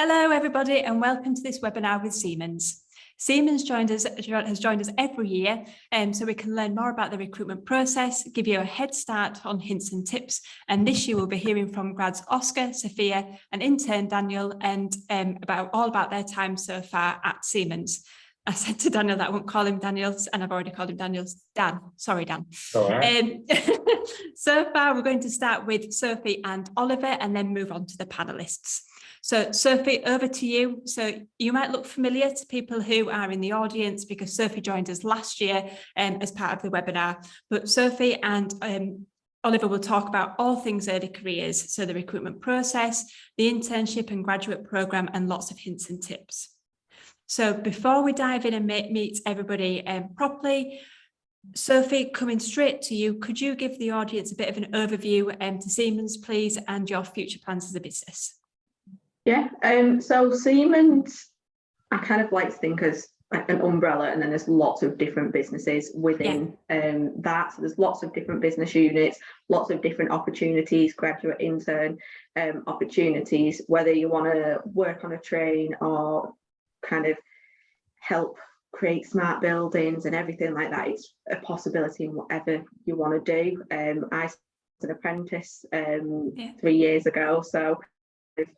Hello, everybody, and welcome to this webinar with Siemens. Siemens has joined us every year, so we can learn more about the recruitment process, give you a head start on hints and tips. And this year we'll be hearing from grads Oscar, Sophia, and intern Daniel, and all about their time so far at Siemens. I said to Daniel that I won't call him Daniels, and I've already called him Daniels. Dan, sorry, Dan. All right. So far, we're going to start with Sophie and Oliver, and then move on to the panelists. So Sophie, over to you. So you might look familiar to people who are in the audience because Sophie joined us last year as part of the webinar. But Sophie and Oliver will talk about all things early careers, so the recruitment process, the internship and graduate programme, and lots of hints and tips. So before we dive in and meet everybody properly, Sophie, coming straight to you, could you give the audience a bit of an overview to Siemens, please, and your future plans as a business? Yeah, so Siemens, I kind of like to think as an umbrella, and then there's lots of different businesses within that. So there's lots of different business units, lots of different opportunities, graduate, intern opportunities, whether you want to work on a train or kind of help create smart buildings and everything like that. It's a possibility in whatever you want to do. I was an apprentice 3 years ago, so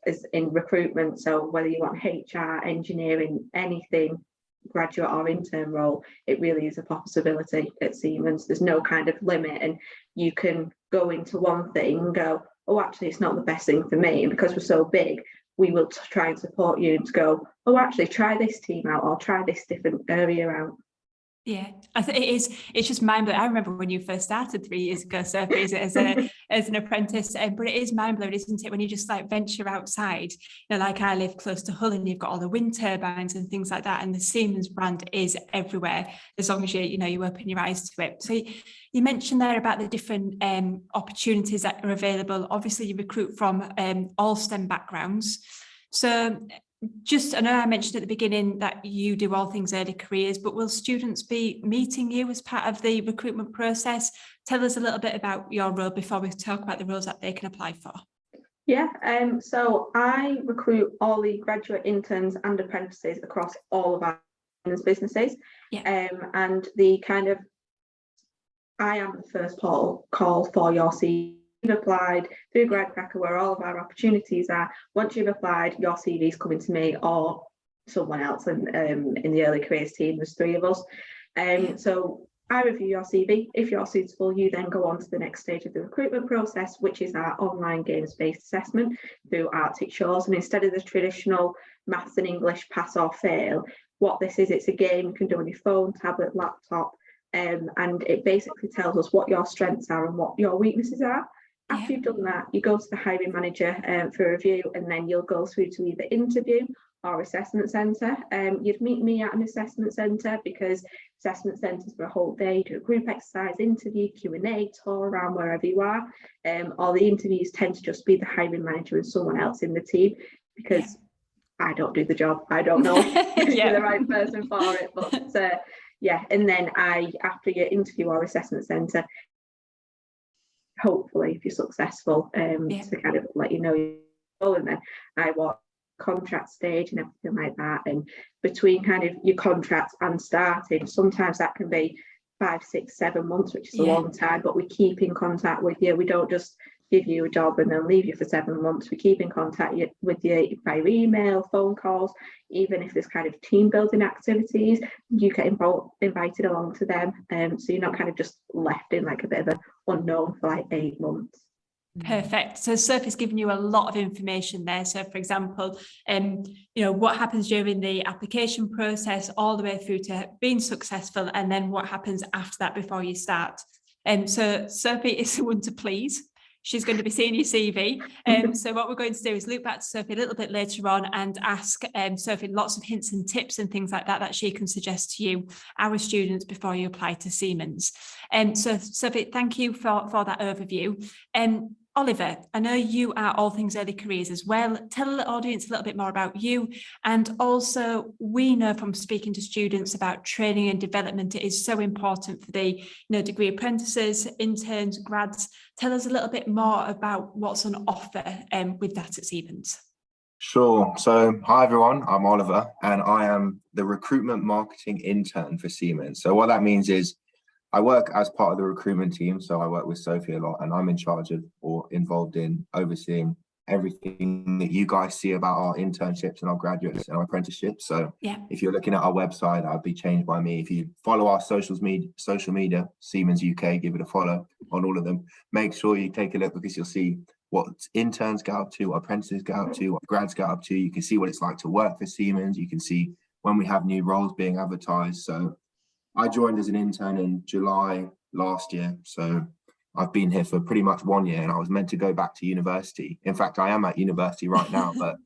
is in recruitment, so whether you want HR, engineering, anything, graduate or intern role, it really is a possibility at Siemens. There's no kind of limit, and you can go into one thing and go, oh, actually it's not the best thing for me, and because we're so big, we will try and support you and go, oh, actually try this team out or try this different area out. Yeah, I think it's just mind-blowing. I remember when you first started 3 years ago, Sophie, as an apprentice, but it is mind-blowing, isn't it, when you just like venture outside. You know, like I live close to Hull, and you've got all the wind turbines and things like that, and the Siemens brand is everywhere as long as you open your eyes to it. So you mentioned there about the different opportunities that are available. Obviously, you recruit from all STEM backgrounds. So I know I mentioned at the beginning that you do all things early careers, but will students be meeting you as part of the recruitment process? Tell us a little bit about your role before we talk about the roles that they can apply for. Yeah, so I recruit all the graduate, interns and apprentices across all of our businesses. Yeah. And I am the first call for your CV. You've applied through Gradcracker, where all of our opportunities are. Once you've applied, your CV is coming to me or someone else. And in the early careers team, there's 3 of us. So I review your CV. If you're suitable, you then go on to the next stage of the recruitment process, which is our online games-based assessment through Arctic Shores. And instead of the traditional maths and English pass or fail, what this is, it's a game you can do on your phone, tablet, laptop, and it basically tells us what your strengths are and what your weaknesses are. After you've done that, you go to the hiring manager for a review, and then you'll go through to either interview or assessment centre. You'd meet me at an assessment centre because assessment centres for a whole day, do a group exercise, interview, Q&A, tour around wherever you are. Or the interviews tend to just be the hiring manager and someone else in the team, because I don't do the job. I don't know if you're the right person for it. But and then after your interview or assessment centre, hopefully if you're successful, to kind of let you know, and then I walk contract stage and everything like that. And between kind of your contract and starting, sometimes that can be 5, 6, 7 months, which is a long time, but we keep in contact with you. We don't just give you a job and then leave you for 7 months. We keep in contact with you by email, phone calls. Even if there's kind of team building activities, you get invited along to them, so you're not kind of just left in like a bit of an unknown for like 8 months. Perfect. So Sophie's given you a lot of information there. So for example, what happens during the application process all the way through to being successful, and then what happens after that before you start. So Sophie is the one to please. She's going to be seeing your CV. So what we're going to do is loop back to Sophie a little bit later on and ask Sophie lots of hints and tips and things like that she can suggest to you, our students, before you apply to Siemens. So Sophie, thank you for that overview. Oliver, I know you are all things early careers as well. Tell the audience a little bit more about you. And also, we know from speaking to students about training and development, it is so important for the degree apprentices, interns, grads. Tell us a little bit more about what's on offer with that at Siemens. Sure. So, hi everyone, I'm Oliver and I am the recruitment marketing intern for Siemens. So what that means is I work as part of the recruitment team. So I work with Sophie a lot and I'm in charge of or involved in overseeing everything that you guys see about our internships and our graduates and our apprenticeships. So Yeah. if you're looking at our website, that'll be changed by me. If you follow our social media, Siemens UK, give it a follow on all of them. Make sure you take a look because you'll see what interns get up to, what apprentices get up to, what grads get up to. You can see what it's like to work for Siemens. You can see when we have new roles being advertised. So I joined as an intern in July last year. So I've been here for pretty much 1 year and I was meant to go back to university. In fact, I am at university right now, but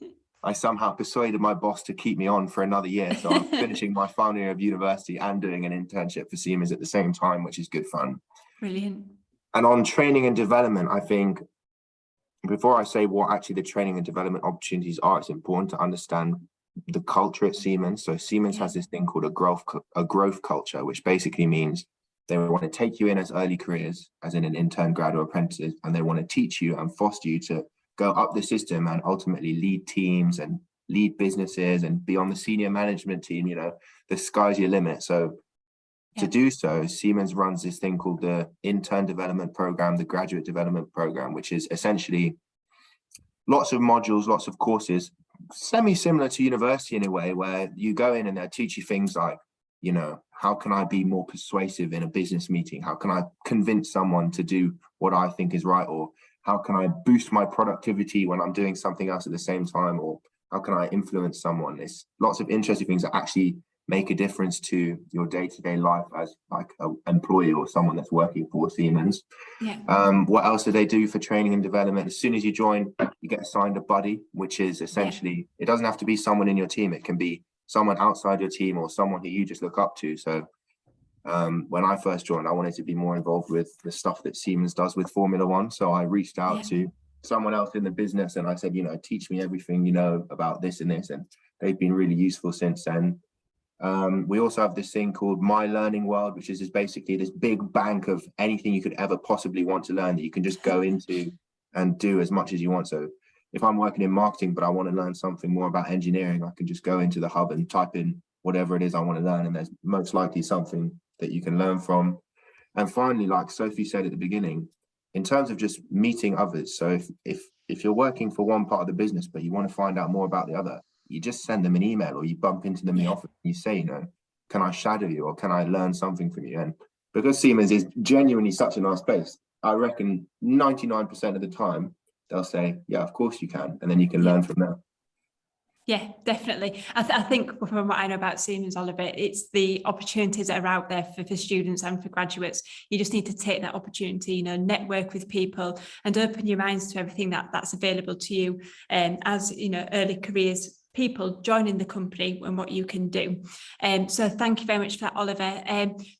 I somehow persuaded my boss to keep me on for another year. So I'm finishing my final year of university and doing an internship for Siemens at the same time, which is good fun. Brilliant. And on training and development, I think before I say what actually the training and development opportunities are, it's important to understand the culture at Siemens. So Siemens has this thing called a growth culture, which basically means they want to take you in as early careers, as in an intern, grad, or apprentice, and they want to teach you and foster you to go up the system and ultimately lead teams and lead businesses and be on the senior management team. You know, the sky's your limit. So to do so, Siemens runs this thing called the intern development program, the graduate development program, which is essentially lots of modules, lots of courses, semi-similar to university in a way, where you go in and they'll teach you things like, you know, how can I be more persuasive in a business meeting? How can I convince someone to do what I think is right? Or how can I boost my productivity when I'm doing something else at the same time? Or how can I influence someone? It's lots of interesting things that actually make a difference to your day-to-day life as like an employee or someone that's working for Siemens. What else do they do for training and development? As soon as you join, you get assigned a buddy, which is essentially, it doesn't have to be someone in your team. It can be someone outside your team or someone who you just look up to. So when I first joined, I wanted to be more involved with the stuff that Siemens does with Formula One. So I reached out to someone else in the business and I said, you know, teach me everything you know about this and this. And they've been really useful since then. We also have this thing called My Learning World, which is basically this big bank of anything you could ever possibly want to learn that you can just go into and do as much as you want. So if I'm working in marketing, but I want to learn something more about engineering, I can just go into the hub and type in whatever it is I want to learn. And there's most likely something that you can learn from. And finally, like Sophie said at the beginning, in terms of just meeting others. So if you're working for one part of the business, but you want to find out more about the other, you just send them an email or you bump into them in the office and you say, you know, can I shadow you or can I learn something from you? And because Siemens is genuinely such a nice place, I reckon 99% of the time they'll say, yeah, of course you can. And then you can learn from there. Yeah, definitely. I think from what I know about Siemens, Oliver, it's the opportunities that are out there for students and for graduates. You just need to take that opportunity, you know, network with people and open your minds to everything that's available to you. As, you know, early careers people joining the company and what you can do. So thank you very much for that, Oliver.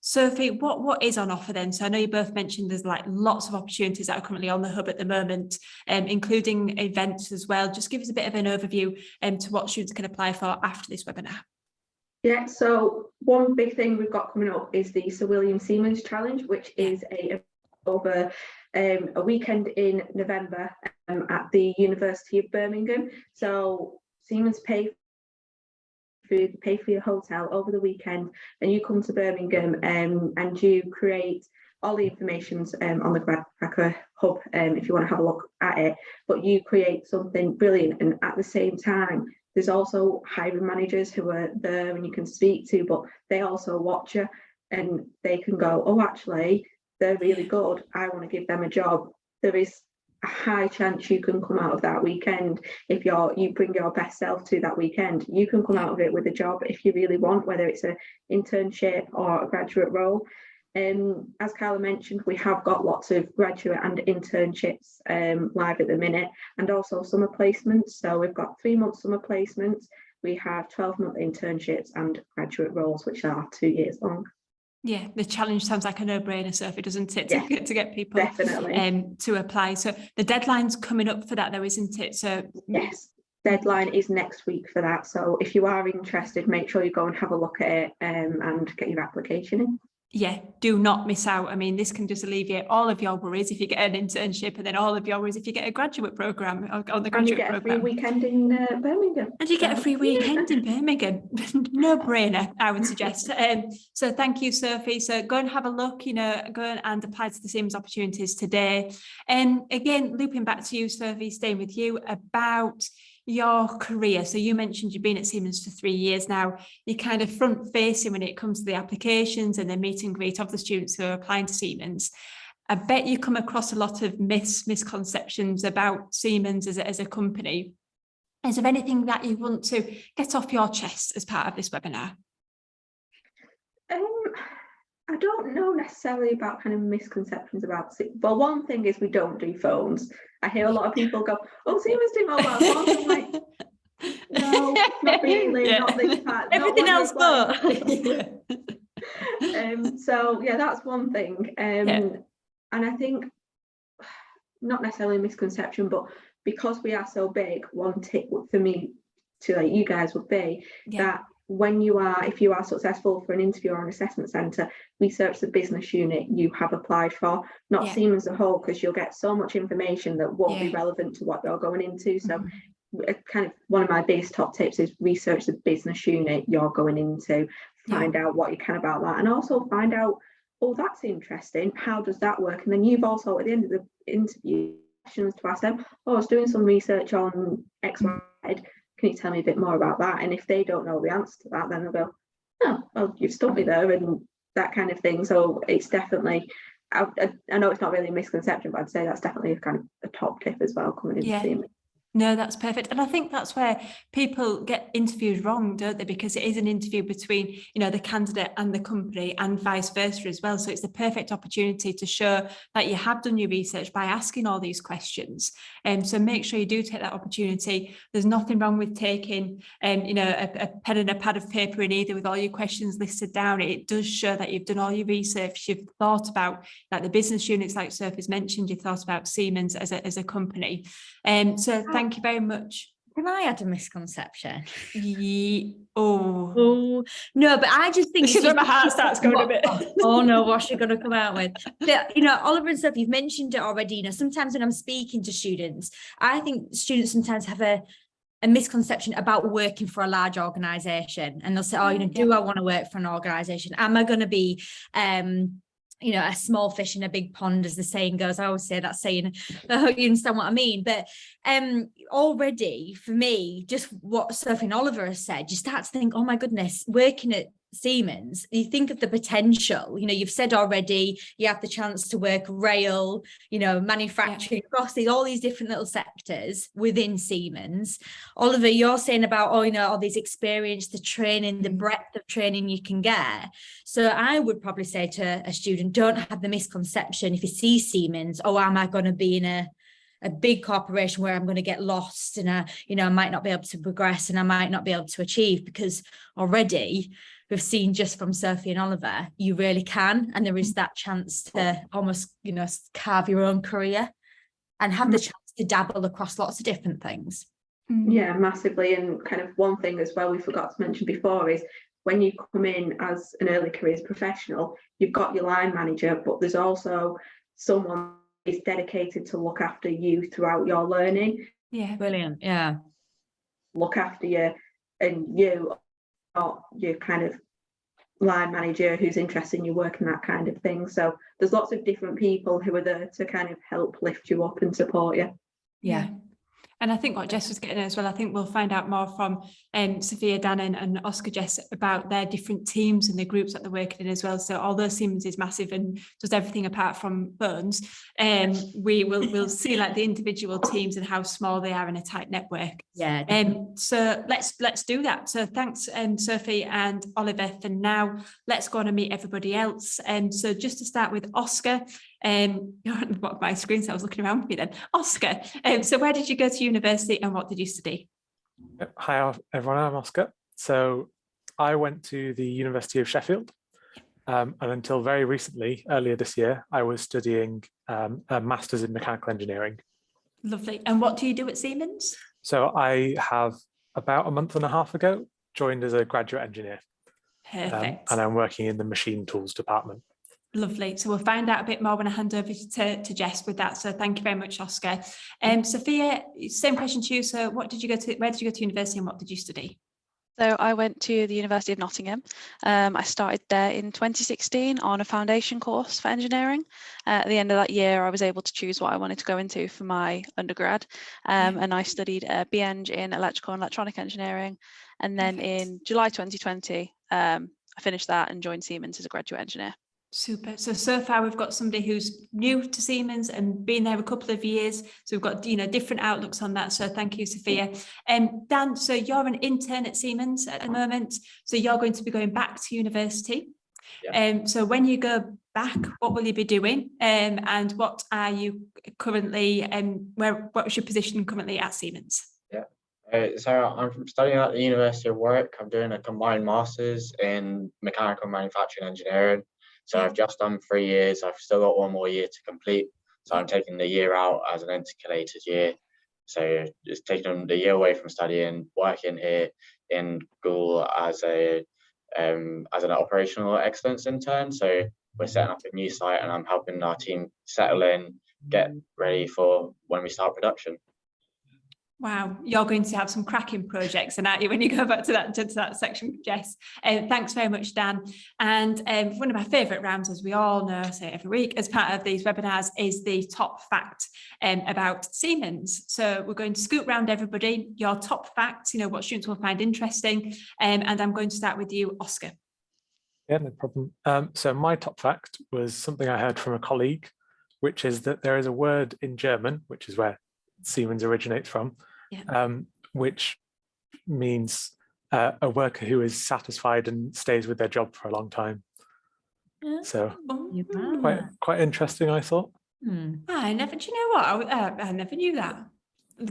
Sophie, what is on offer then? So I know you both mentioned there's like lots of opportunities that are currently on the hub at the moment, including events as well. Just give us a bit of an overview to what students can apply for after this webinar. Yeah, so one big thing we've got coming up is the Sir William Siemens Challenge, which is over a weekend in November at the University of Birmingham. So Siemens pay for your hotel over the weekend, and you come to Birmingham and you create all the information on the Gradcracker hub if you want to have a look at it, but you create something brilliant. And at the same time, there's also hiring managers who are there and you can speak to, but they also watch you and they can go, oh, actually, they're really good. I want to give them a job. There is a high chance you can come out of that weekend. If you bring your best self to that weekend, you can come out of it with a job if you really want, whether it's an internship or a graduate role. As Carla mentioned, we have got lots of graduate and internships live at the minute, and also summer placements. So we've got 3-month summer placements, we have 12-month internships and graduate roles, which are 2 years long. Yeah, the challenge sounds like a no-brainer, Sophie, doesn't it, to get people to apply. So the deadline's coming up for that though, isn't it? So yes, deadline is next week for that. So if you are interested, make sure you go and have a look at it and get your application in. Yeah, do not miss out. I mean, this can just alleviate all of your worries if you get an internship, and then all of your worries if you get a graduate program on the graduate and you get program. a free weekend in Birmingham. And you get a free weekend in Birmingham. No brainer, I would suggest. So thank you, Sophie. So go and have a look, go and apply to the Siemens opportunities today. And again, looping back to you, Sophie, staying with you about your career. So you mentioned you've been at Siemens for 3 years now. You're kind of front facing when it comes to the applications and the meet and greet of the students who are applying to Siemens. I bet you come across a lot of misconceptions about Siemens as a company. Is there anything that you want to get off your chest as part of this webinar? I don't know necessarily about kind of misconceptions about it. Well, one thing is we don't do phones. I hear a lot of people go, "Oh, Siemens do mobile phones." I'm like, no, not really, not this part. Everything else but. So yeah, that's one thing. And I think not necessarily a misconception, but because we are so big, one tip for me to like you guys would be that if you are successful for an interview or an assessment centre, research the business unit you have applied for, not Siemens as a whole, because you'll get so much information that won't be relevant to what you're going into. So kind of one of my biggest top tips is research the business unit you're going into, find out what you can about that, and also find out, oh, that's interesting, how does that work? And then you've also at the end of the interview questions to ask them. Oh, I was doing some research on X, Y, Z. Can you tell me a bit more about that? And if they don't know the answer to that, then they'll go, oh, well, you've stumped me there, and that kind of thing. So it's definitely, I know it's not really a misconception, but I'd say that's definitely a kind of a top tip as well coming into Siemens. No, that's perfect. And I think that's where people get interviews wrong, don't they? Because it is an interview between, the candidate and the company, and vice versa as well. So it's the perfect opportunity to show that you have done your research by asking all these questions. So make sure you do take that opportunity. There's nothing wrong with taking, a pen and a pad of paper in either with all your questions listed down. It does show that you've done all your research. You've thought about like the business units, like Sophie's mentioned. You've thought about Siemens as a company. So thank you very much. Can I add a misconception? Oh no, but I just think this is where my heart starts going a bit. Oh no, what's she gonna come out with? But, Oliver and Sophie, you've mentioned it already. Sometimes when I'm speaking to students, I think students sometimes have a misconception about working for a large organisation, and they'll say, "Oh, do I want to work for an organisation? Am I going to be a small fish in a big pond," as the saying goes. I always say that saying, I hope you understand what I mean. But already for me, just what Sophie and Oliver has said, you start to think, oh my goodness, working at Siemens, you think of the potential. You've said already, you have the chance to work rail, manufacturing, across all these different little sectors within Siemens. Oliver, you're saying about, all these experience, the training, the breadth of training you can get. So I would probably say to a student, don't have the misconception if you see Siemens, oh, am I going to be in a big corporation where I'm going to get lost and I might not be able to progress and I might not be able to achieve, because already we've seen just from Sophie and Oliver, you really can. And there is that chance to almost, carve your own career and have the chance to dabble across lots of different things. Yeah, massively. And kind of one thing as well we forgot to mention before is when you come in as an early careers professional, you've got your line manager, but there's also someone who is dedicated to look after you throughout your learning. Yeah, brilliant. Yeah. Look after you, and you are your kind of line manager who's interested in your work and that kind of thing. So there's lots of different people who are there to kind of help lift you up and support you. Yeah. And I think what Jess was getting at as well, I think we'll find out more from Sophia, Dan and Oscar Jess about their different teams and the groups that they're working in as well. So although Siemens is massive and does everything apart from phones, we'll see like the individual teams and how small they are in a tight network. Yeah. So let's do that. So thanks Sophie and Oliver for now. Let's go on and meet everybody else. So just to start with Oscar, you're on the bottom of my screen, so I was looking around for you then. Oscar, so where did you go to university and what did you study? Hi everyone, I'm Oscar. So I went to the University of Sheffield, and until very recently, earlier this year, I was studying a master's in mechanical engineering. Lovely. And what do you do at Siemens? So I have about a month and a half ago joined as a graduate engineer. Perfect. And I'm working in the machine tools department. Lovely. So we'll find out a bit more when I hand over to Jess with that. So thank you very much, Oscar. Sophia, same question to you. So where did you go to university and what did you study? So I went to the University of Nottingham. I started there in 2016 on a foundation course for engineering. At the end of that year, I was able to choose what I wanted to go into for my undergrad. And I studied a BEng in electrical and electronic engineering. And then in July 2020, I finished that and joined Siemens as a graduate engineer. Super. So far we've got somebody who's new to Siemens and been there a couple of years. So we've got, different outlooks on that. So thank you, Sophia. Dan, so you're an intern at Siemens at the moment. So you're going to be going back to university. Yeah. So when you go back, what will you be doing? And what are you currently, what was your position currently at Siemens? So I'm studying at the University of Warwick. I'm doing a combined master's in mechanical manufacturing engineering. So I've just done 3 years. I've still got 1 more year to complete. So I'm taking the year out as an intercalated year. So it's taking the year away from studying, working here in Google as an operational excellence intern. So we're setting up a new site and I'm helping our team settle in, get ready for when we start production. Wow, you're going to have some cracking projects, and aren't you, when you go back to that section, Jess? Thanks very much, Dan. And one of my favourite rounds, as we all know, I say every week, as part of these webinars, is the top fact about Siemens. So we're going to scoot round everybody, your top facts, what students will find interesting. And I'm going to start with you, Oscar. Yeah, no problem. So my top fact was something I heard from a colleague, which is that there is a word in German, which is where Siemens originates from, which means a worker who is satisfied and stays with their job for a long time. So quite interesting, I thought. I never. Do you know what? I never knew that.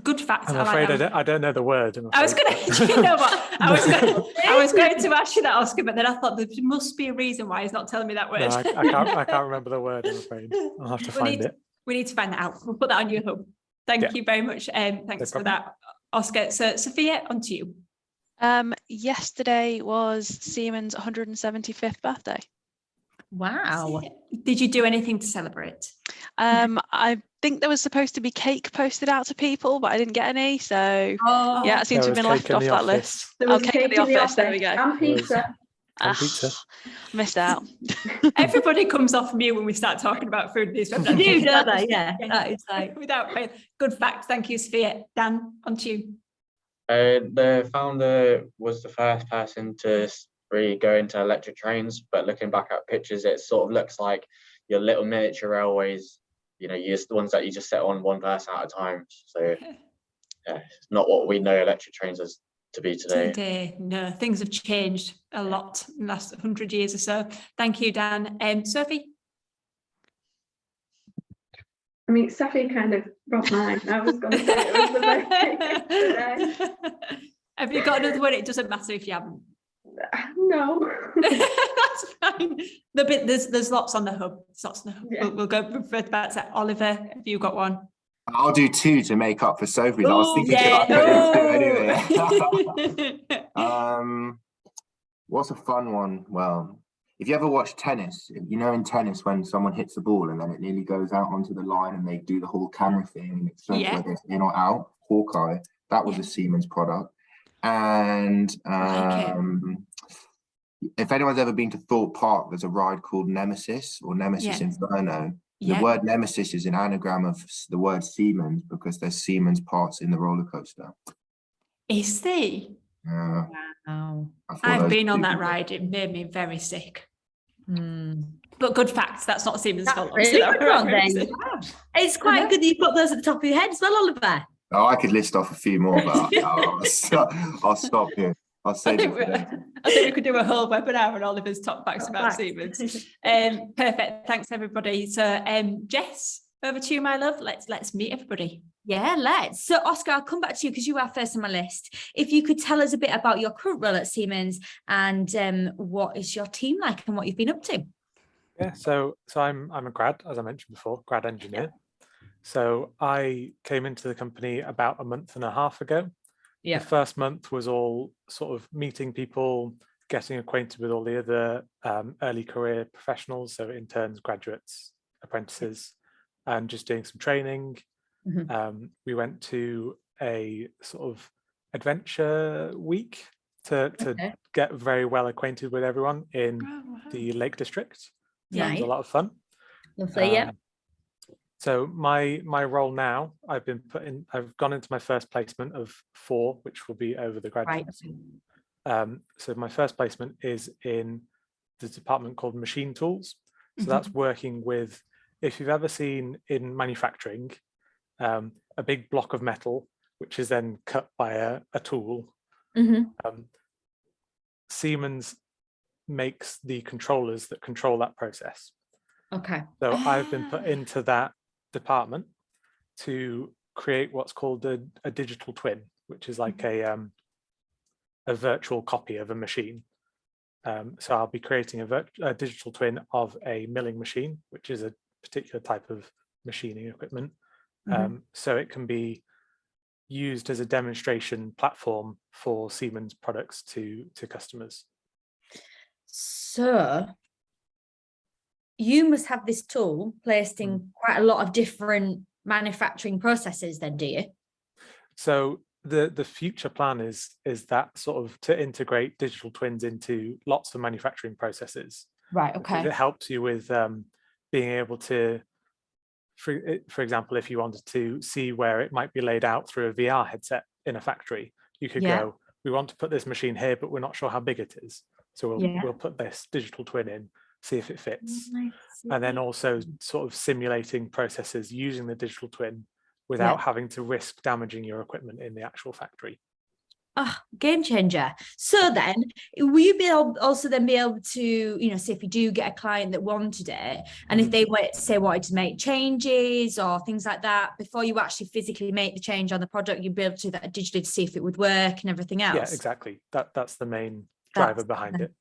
Good fact. I'm afraid I don't know the word. I was going to. Do you know what? I was going to ask you that, Oscar, but then I thought there must be a reason why he's not telling me that word. No, I can't remember the word. I'm afraid I'll have to find it. We need to find that out. We'll put that on your hub. Thank you very much. Thanks for that, Oscar. So, Sophia, on to you. Yesterday was Siemens' 175th birthday. Wow. Did you do anything to celebrate? I think there was supposed to be cake posted out to people, but I didn't get any. So yeah, it seems to have been left off that list. There was cake in the office. There we go. And pizza. Pizza. Missed out. Everybody comes off mute when we start talking about food in these webinars. They do, don't they? Yeah. That is like without good fact. Thank you, Sophia. Dan, on to you. The founder was the first person to really go into electric trains, but looking back at pictures, it sort of looks like your little miniature railways, the ones that you just set on one person at a time. So yeah, it's not what we know electric trains as to be today. No, things have changed a lot in the last 100 years or so. Thank you, Dan. Sophie? I mean, Sophie kind of brought mine. I was going to say it was the birthday today. Have you got another one? It doesn't matter if you haven't. No. That's fine. There's lots on the hub. There's lots on the hub. Yeah. We'll go further back to that. Oliver, have you got one? I'll do 2 to make up for Sophie's. I was thinking should I put in 2 anyway. What's a fun one? Well, if you ever watch tennis, in tennis when someone hits the ball and then it nearly goes out onto the line and they do the whole camera thing and it shows whether it's in or out. Hawkeye, that was a Siemens product. And if anyone's ever been to Thorpe Park, there's a ride called Nemesis or Nemesis Inferno. The word Nemesis is an anagram of the word Siemens because there's Siemens parts in the roller coaster. Is there? wow. I've been on that ride. It made me very sick. But good facts. That's not Siemens' fault. Really good one, then. It's quite good that you put those at the top of your head as well, Oliver. Oh, I could list off a few more, but I'll stop here. I'll say I think we could do a whole webinar on Oliver's top facts about Siemens. Perfect. Thanks, everybody. So, Jess, over to you, my love. Let's meet everybody. Yeah, let's. So, Oscar, I'll come back to you because you are first on my list. If you could tell us a bit about your current role at Siemens and what is your team like and what you've been up to. Yeah, so I'm a grad, as I mentioned before, grad engineer. So I came into the company about a month and a half ago. The first month was all sort of meeting people, getting acquainted with all the other early career professionals, so interns, graduates, apprentices, and just doing some training. We went to a sort of adventure week to get very well acquainted with everyone in the Lake District. That was a lot of fun. Lovely, yeah. So my role now, I've gone into my first placement of 4, which will be over the graduate. So my first placement is in the department called Machine Tools. So that's working with, if you've ever seen in manufacturing, a big block of metal, which is then cut by a tool. Siemens makes the controllers that control that process. So I've been put into that department to create what's called a digital twin, which is like a virtual copy of a machine. So I'll be creating a digital twin of a milling machine, which is a particular type of machining equipment. So it can be used as a demonstration platform for Siemens products to customers. So you must have this tool placed in quite a lot of different manufacturing processes then, do you? So the future plan is that sort of to integrate digital twins into lots of manufacturing processes. Right, okay. It helps you with being able to, for example, if you wanted to see where it might be laid out through a VR headset in a factory, you could go, we want to put this machine here, but we're not sure how big it is. So we'll put this digital twin in, see if it fits. And then also sort of simulating processes using the digital twin without having to risk damaging your equipment in the actual factory. Oh, game changer. So then, will you be able to, say if you do get a client that wanted it, and if they wanted to make changes or things like that, before you actually physically make the change on the product, you'd be able to do that digitally to see if it would work and everything else? Yeah, exactly. That's the main driver behind it.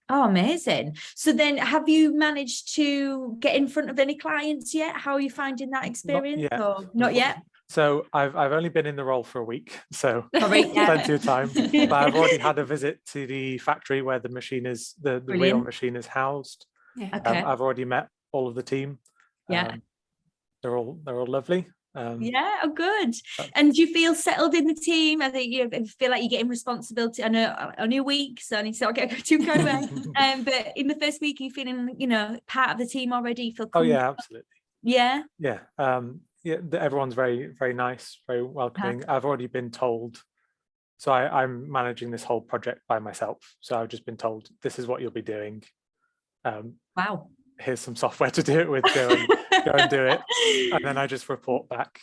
Oh, amazing. So then have you managed to get in front of any clients yet? How are you finding that experience? Not yet? So I've only been in the role for a week, so plenty of time. But I've already had a visit to the factory where the machine is, the real machine is housed. I've already met all of the team. They're all lovely. Good. And do you feel settled in the team? I think you feel like you're getting responsibility. I know only a week, so I need to get too carried away. But in the first week, are you feeling, part of the team already? You feel comfortable? Oh yeah, absolutely. Everyone's very, very nice, very welcoming. I've already been told, so I'm managing this whole project by myself. So I've just been told, this is what you'll be doing. Wow. Here's some software to do it with, go and do it. And then I just report back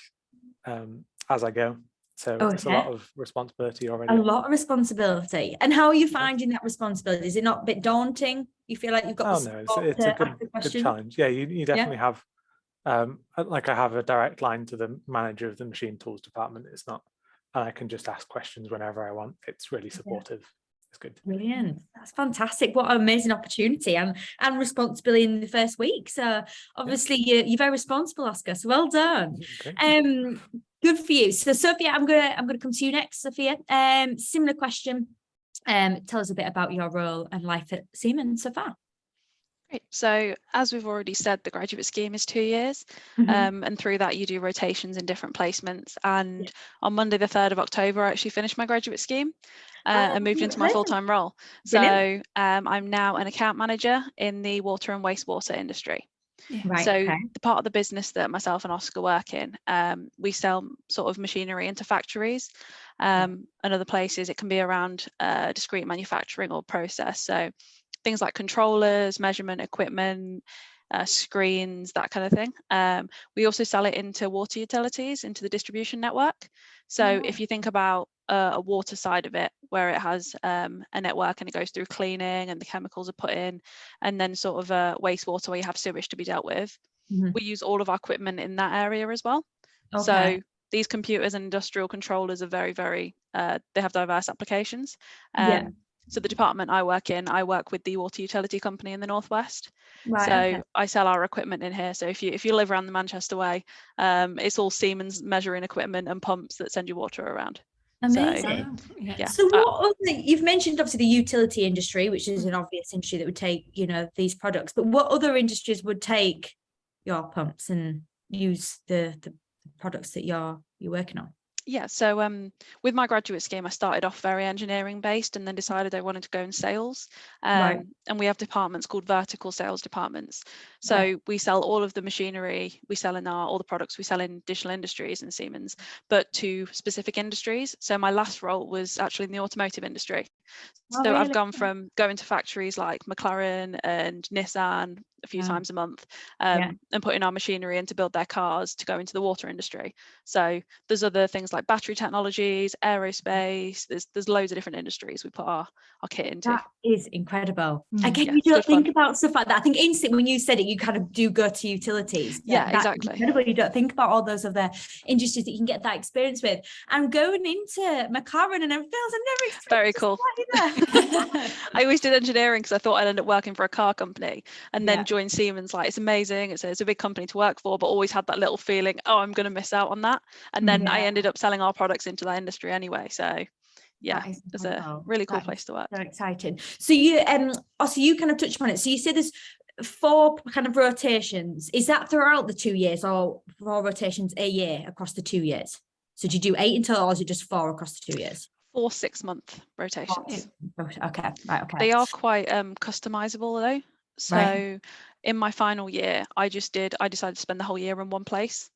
as I go. So it's a lot of responsibility already. A lot of responsibility. And how are you finding that responsibility? Is it not a bit daunting? You feel like you've got it's a good challenge. Yeah, you definitely have, like I have a direct line to the manager of the machine tools department. It's not, and I can just ask questions whenever I want. It's really supportive. It's good. Brilliant. That's fantastic. What an amazing opportunity and responsibility in the first week. So obviously you're very responsible, Oscar. So well done. Okay. Good for you. So Sophia, I'm gonna come to you next, Sophia. Similar question. Tell us a bit about your role and life at Siemens so far. Great. So as we've already said, the graduate scheme is 2 years, and through that you do rotations in different placements. And on Monday, the 3rd of October, I actually finished my graduate scheme and moved into my full-time role. Brilliant. So I'm now an account manager in the water and wastewater industry. The part of the business that myself and Oscar work in, we sell sort of machinery into factories and other places. It can be around discrete manufacturing or process. So things like controllers, measurement equipment, screens, that kind of thing. We also sell it into water utilities, into the distribution network. So if you think about a water side of it, where it has a network and it goes through cleaning and the chemicals are put in, and then sort of a wastewater where you have sewage to be dealt with, we use all of our equipment in that area as well. So these computers and industrial controllers are very, very, they have diverse applications. So the department I work in, I work with the water utility company in the Northwest. I sell our equipment in here. So if you live around the Manchester way, it's all Siemens measuring equipment and pumps that send your water around. Amazing. yeah. So what other, you've mentioned obviously the utility industry, which is an obvious industry that would take, you know, these products, but what other industries would take your pumps and use the products that you're working on? Yeah, so with my graduate scheme, I started off very engineering based and then decided I wanted to go in sales. Right. And we have departments called vertical sales departments. So we sell all of the machinery we sell in all the products we sell in Digital Industries and Siemens, but to specific industries. So my last role was actually in the automotive industry. Oh, So I've really? gone from going to factories like McLaren and Nissan a few times a month Yeah. and putting our machinery in to build their cars to go into the water industry. So there's other things like battery technologies, aerospace, there's loads of different industries we put our kit into. That is incredible. Mm. Again, Yeah, you it's don't good think fun. about stuff like that. I think instantly when you said it, you kind of do go to utilities. Yeah, That's exactly. incredible. You don't think about all those other industries that you can get that experience with. And going into McLaren and everything else, I never expected Very to cool. see that either. I always did engineering because I thought I'd end up working for a car company, and then Yeah. joined Siemens. Like, it's amazing, it's a big company to work for, but always had that little feeling, oh, I'm going to miss out on that. And then I Yeah. ended up selling our products into that industry anyway. So yeah, That is it's a incredible. really cool That place is to work. so exciting. So you also you kind of touched on it. So you said there's 4 kind of rotations. Is that throughout the 2 years, or 4 rotations a year across the 2 years? So do you do 8 in total, or is it just 4 across the 2 years? 4 6-month rotations. Okay, right, okay. They are quite customizable though. So in my final year, I decided to spend the whole year in one place.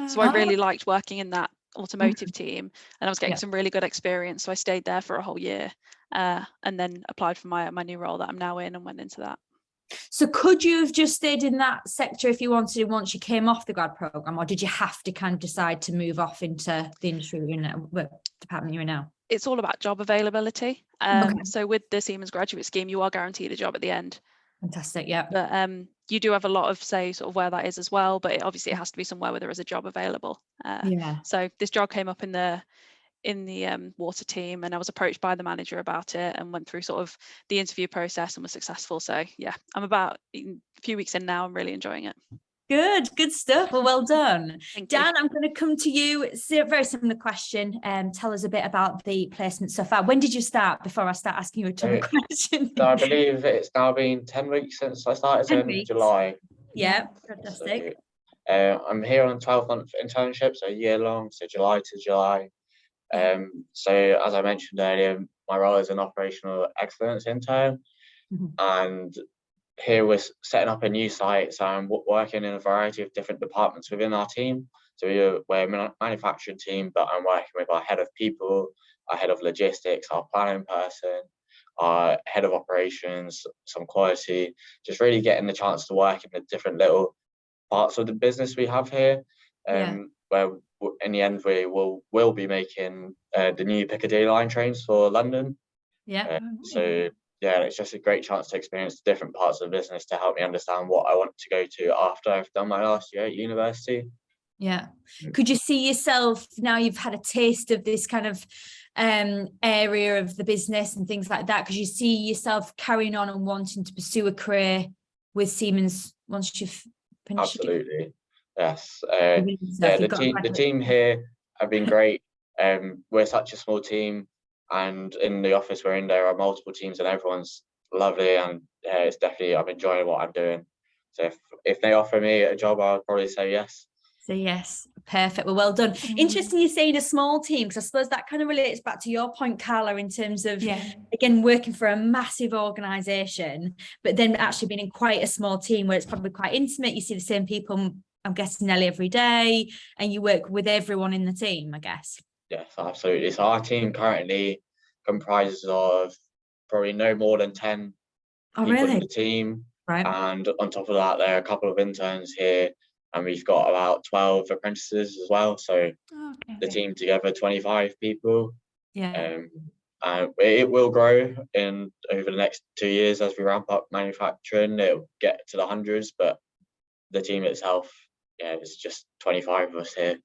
So I really liked working in that automotive team, and I was getting some really good experience. So I stayed there for a whole year and then applied for my new role that I'm now in and went into that. So could you have just stayed in that sector if you wanted to once you came off the grad program, or did you have to kind of decide to move off into the industry you're in now, the department you're in now? It's all about job availability. So with the Siemens graduate scheme, you are guaranteed a job at the end. Fantastic, yeah. But you do have a lot of say sort of where that is as well, but obviously it has to be somewhere where there is a job available. Yeah. So this job came up in the water team, and I was approached by the manager about it and went through sort of the interview process and was successful. So yeah, I'm about a few weeks in now. I'm really enjoying it. Good stuff. Well done. Thank you. Dan, I'm going to come to you. It's a very similar question. Tell us a bit about the placement so far. When did you start, before I start asking you a ton of questions? So I believe it's now been 10 weeks since I started, 10 in weeks. July. Yeah, fantastic. So, I'm here on a 12-month internship, so a year long, so July to July. So as I mentioned earlier, my role is an operational excellence intern, and here we're setting up a new site. So I'm working in a variety of different departments within our team. So we're a manufacturing team, but I'm working with our head of people, our head of logistics, our planning person, our head of operations, some quality, just really getting the chance to work in the different little parts of the business we have here. Where in the end we'll be making the new Piccadilly line trains for London. So yeah, it's just a great chance to experience the different parts of the business to help me understand what I want to go to after I've done my last year at university. Yeah. Could you see yourself, now you've had a taste of this kind of area of the business and things like that, could you see yourself carrying on and wanting to pursue a career with Siemens once you've finished? Absolutely, yes. The team here have been great. We're such a small team, and in the office we're in, there are multiple teams, and everyone's lovely, and it's definitely, I'm enjoying what I'm doing. So if they offer me a job, I'll probably say yes. So yes, perfect. Well done. Interesting you saying a small team, because I suppose that kind of relates back to your point, Carla, in terms of, again, working for a massive organisation, but then actually being in quite a small team where it's probably quite intimate. You see the same people, I'm guessing, nearly every day, and you work with everyone in the team, I guess. Yes, absolutely. So our team currently comprises of probably no more than 10 people in the team. Right. And on top of that, there are a couple of interns here, and we've got about 12 apprentices as well. So the team together, 25 people. Yeah. It will grow over the next 2 years as we ramp up manufacturing. It'll get to the hundreds, but the team itself, there's just 25 of us here.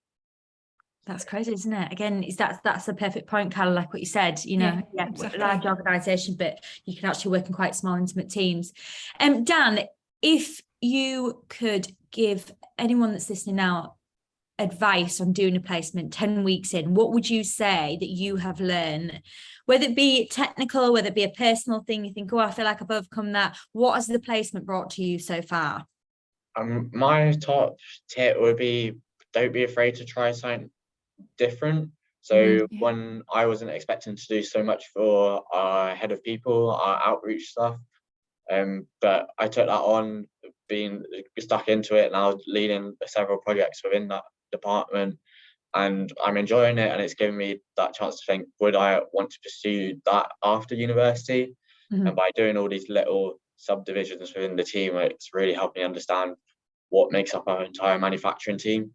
That's crazy, isn't it? Again, that's a perfect point, Carla, like what you said, exactly. Large organisation, but you can actually work in quite small, intimate teams. Dan, if you could give anyone that's listening now advice on doing a placement 10 weeks in, what would you say that you have learned, whether it be technical, whether it be a personal thing, you think, oh, I feel like I've overcome that? What has the placement brought to you so far? My top tip would be, don't be afraid to try something different. So when I wasn't expecting to do so much for our head of people, our outreach stuff, but I took that on, being stuck into it, and I was leading several projects within that department, and I'm enjoying it, and it's given me that chance to think, would I want to pursue that after university? And by doing all these little subdivisions within the team, it's really helped me understand what makes up our entire manufacturing team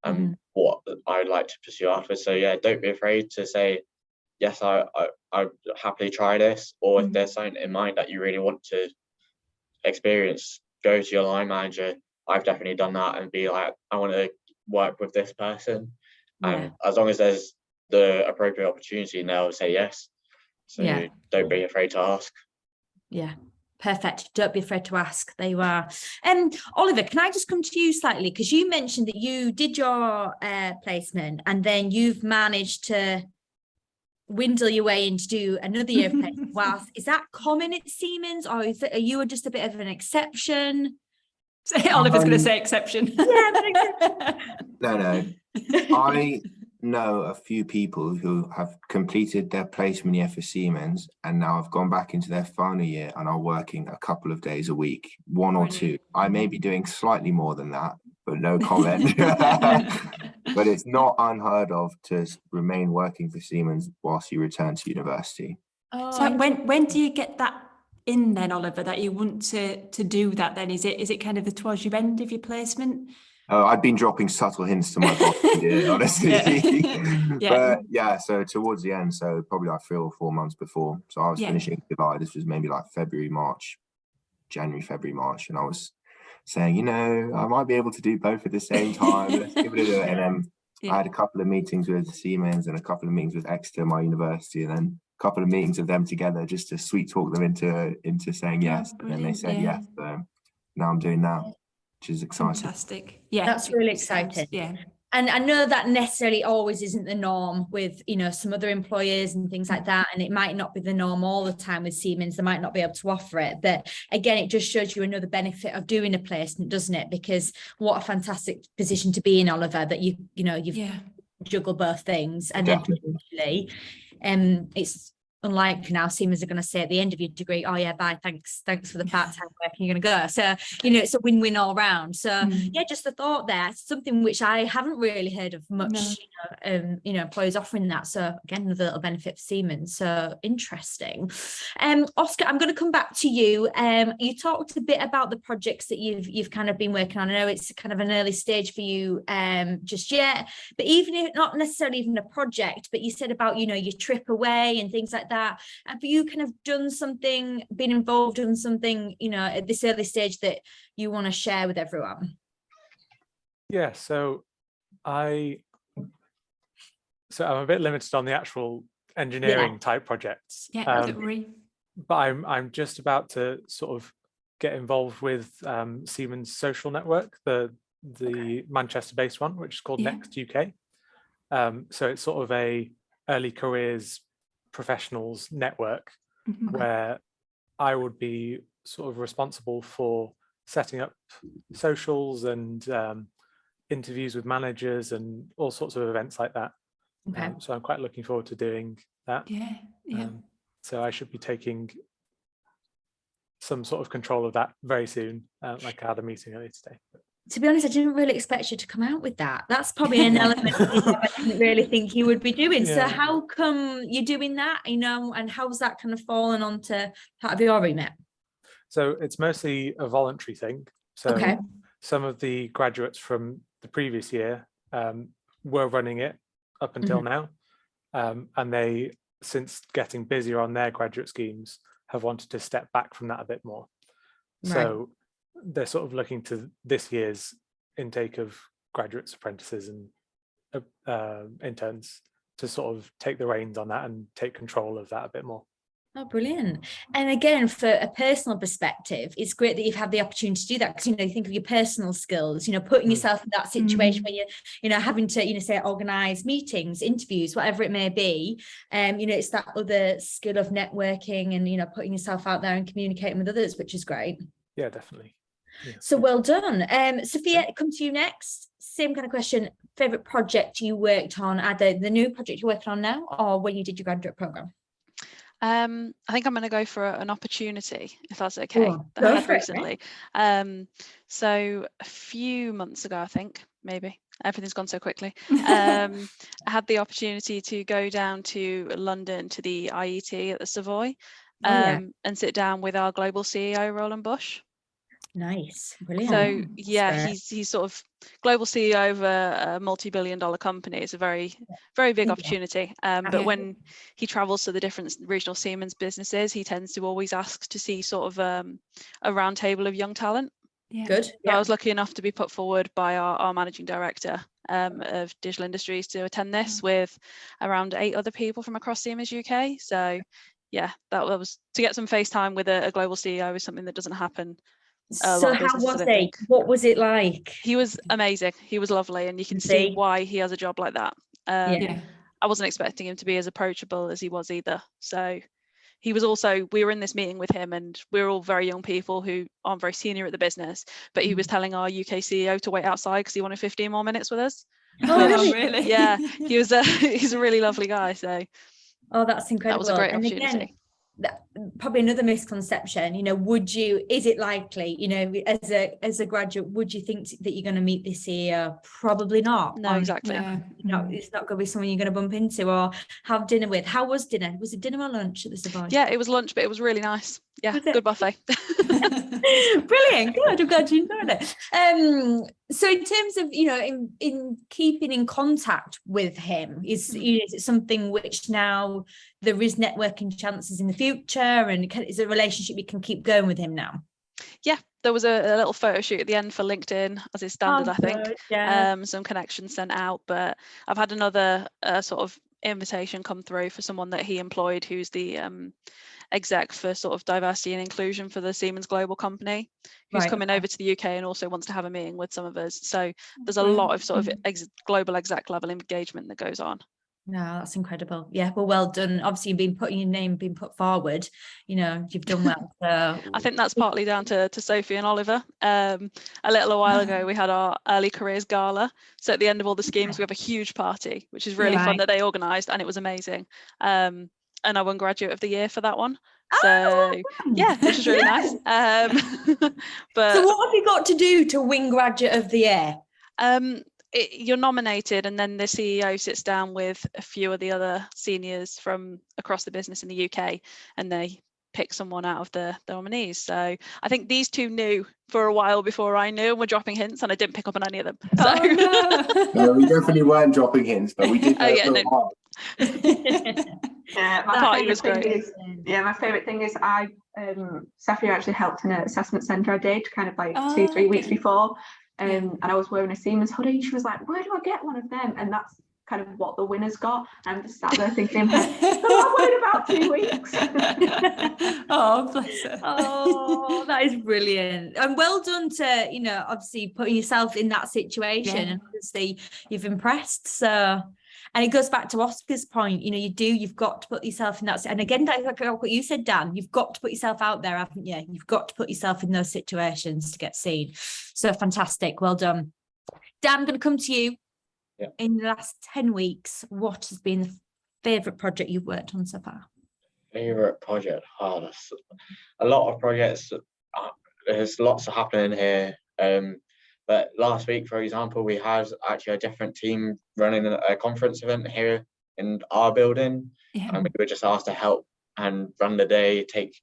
and what I'd like to pursue after. So yeah, don't be afraid to say, yes, I'd happily try this, or if there's something in mind that you really want to experience, go to your line manager. I've definitely done that, and be like, I want to work with this person. And as long as there's the appropriate opportunity, they'll say yes. So don't be afraid to ask. Yeah. Perfect. Don't be afraid to ask. There you are. Oliver, can I just come to you slightly? Because you mentioned that you did your placement and then you've managed to windle your way in to do another year of placement. Wow. Is that common at Siemens, or are you just a bit of an exception? Oliver's going to say exception. No. I know a few people who have completed their placement year for Siemens and now have gone back into their final year and are working a couple of days a week, one or two. I may be doing slightly more than that, but no comment. But it's not unheard of to remain working for Siemens whilst you return to university. So when do you get that in then, Oliver, that you want to do that then? Is it kind of towards your end of your placement? I've been dropping subtle hints to my boss, honestly. But yeah, so towards the end, so probably like 3 or 4 months before. So I was finishing July. This was maybe like January, February, March. And I was saying, I might be able to do both at the same time. Let's give it a go. And then I had a couple of meetings with Siemens and a couple of meetings with Exeter, my university, and then a couple of meetings of them together just to sweet talk them into saying yes. And then they said yes. So now I'm doing that, which is exciting. Fantastic. Yeah, that's really exciting. Yeah. And I know that necessarily always isn't the norm with, some other employers and things like that. And it might not be the norm all the time with Siemens. They might not be able to offer it. But again, it just shows you another benefit of doing a placement, doesn't it? Because what a fantastic position to be in, Oliver, that you've juggle both things. And then potentially, it's unlikely now Siemens are going to say at the end of your degree, oh yeah, bye, thanks for the part-time work, and you're going to go. So it's a win-win all round. So just the thought there, something which I haven't really heard of much. Employers offering that. So again, another little benefit for Siemens. So interesting. Oscar, I'm going to come back to you. You talked a bit about the projects that you've kind of been working on. I know it's kind of an early stage for you just yet, but even if not necessarily even a project, but you said about your trip away and things like that. Have you kind of been involved in something, at this early stage that you want to share with everyone? Yeah, so I'm a bit limited on the actual engineering type projects. Don't worry. But I'm just about to sort of get involved with Siemens social network, the Manchester-based one, which is called Next UK. So it's sort of a early careers professionals network where I would be sort of responsible for setting up socials and interviews with managers and all sorts of events like that. So I'm quite looking forward to doing that. So I should be taking some sort of control of that very soon, like I had a meeting earlier today. To be honest, I didn't really expect you to come out with that. That's probably an element I didn't really think you would be doing. So how come you're doing that, and how's that kind of fallen onto part of your remit? So it's mostly a voluntary thing. So some of the graduates from the previous year were running it up until now. And they, since getting busier on their graduate schemes, have wanted to step back from that a bit more. So they're sort of looking to this year's intake of graduates, apprentices and interns to sort of take the reins on that and take control of that a bit more. Oh, brilliant. And again, for a personal perspective, it's great that you've had the opportunity to do that, because, you know, you think of your personal skills, you know, putting yourself in that situation where you're, you know, having to, you know, say, organize meetings, interviews, whatever it may be. You know, it's that other skill of networking and, you know, putting yourself out there and communicating with others, which is great. Yeah, definitely. Yeah. So well done. Sophia, come to you next. Same kind of question. Favorite project you worked on, either the new project you're working on now or when you did your graduate program? I think I'm going to go for an opportunity, if that's okay, that I had recently. So a few months ago, I think, maybe, everything's gone so quickly. I had the opportunity to go down to London to the IET at the Savoy and sit down with our global CEO, Roland Bush. Nice, brilliant. So yeah, he's sort of global CEO of a multi-billion-dollar company. It's a very big opportunity. But when he travels to the different regional Siemens businesses, he tends to always ask to see sort of a round table of young talent. Good. So I was lucky enough to be put forward by our managing director of Digital Industries to attend this with around 8 other people from across Siemens UK. So yeah, that was to get some face time with a global CEO is something that doesn't happen. So how was he? What was it like? He was amazing. He was lovely, and you can see why he has a job like that. I wasn't expecting him to be as approachable as he was either. So he was also, we were in this meeting with him, and we were all very young people who aren't very senior at the business, but he was telling our UK CEO to wait outside because he wanted 15 more minutes with us. Oh, really? Yeah, he's a really lovely guy. So that's incredible. That was a great opportunity. Again, probably another misconception, you know, is it likely, you know, as a graduate, would you think that you're going to meet the CEO? Probably not. No, exactly. No, it's not going to be someone you're going to bump into or have dinner with. How was dinner? Was it dinner or lunch at the Savoy? Yeah, it was lunch, but it was really nice. Yeah, good buffet. Brilliant. Good. I'm glad you enjoyed it. So in terms of, you know, in keeping in contact with him, is it something which now there is networking chances in the future, and is a relationship you can keep going with him now? Yeah, there was a little photo shoot at the end for LinkedIn, as is standard, I think. Yeah. Some connections sent out, but I've had another sort of invitation come through for someone that he employed, who's the exec for sort of diversity and inclusion for the Siemens global company, who's coming over to the UK and also wants to have a meeting with some of us. So there's a lot of sort of global exec level engagement that goes on. No, that's incredible. Yeah, well done. Obviously, you've been putting your name, being put forward. You know, you've done well. So. I think that's partly down to Sophie and Oliver. A while ago, we had our early careers gala. So at the end of all the schemes, we have a huge party, which is really fun that they organised, and it was amazing. And I won Graduate of the Year for that one. So yeah, which is really nice. But so what have you got to do to win Graduate of the Year? You're nominated, and then the CEO sits down with a few of the other seniors from across the business in the UK, and they pick someone out of the nominees. So I think these two knew for a while before I knew, and were dropping hints, and I didn't pick up on any of them. So. No, we definitely weren't dropping hints, but we did. My favourite thing is I Sophia actually helped in an assessment centre I did kind of like 2-3 weeks before. And I was wearing a Siemens hoodie. She was like, where do I get one of them? And that's kind of what the winners got. I'm just sat there thinking, I waited about 2 weeks. Oh, bless her. Oh, that is brilliant. And well done to, you know, obviously putting yourself in that situation, and obviously you've impressed. So, and it goes back to Oscar's point, you know, you've got to put yourself in that. And again, that's like what you said, Dan, you've got to put yourself out there, haven't you? You've got to put yourself in those situations to get seen. So fantastic. Well done. Dan, I'm going to come to you. Yeah. In the last 10 weeks, what has been the favourite project you've worked on so far? Favourite project? That's a lot of projects. There's lots happening here. But last week, for example, we had actually a different team running a conference event here in our building. And we were just asked to help and run the day, take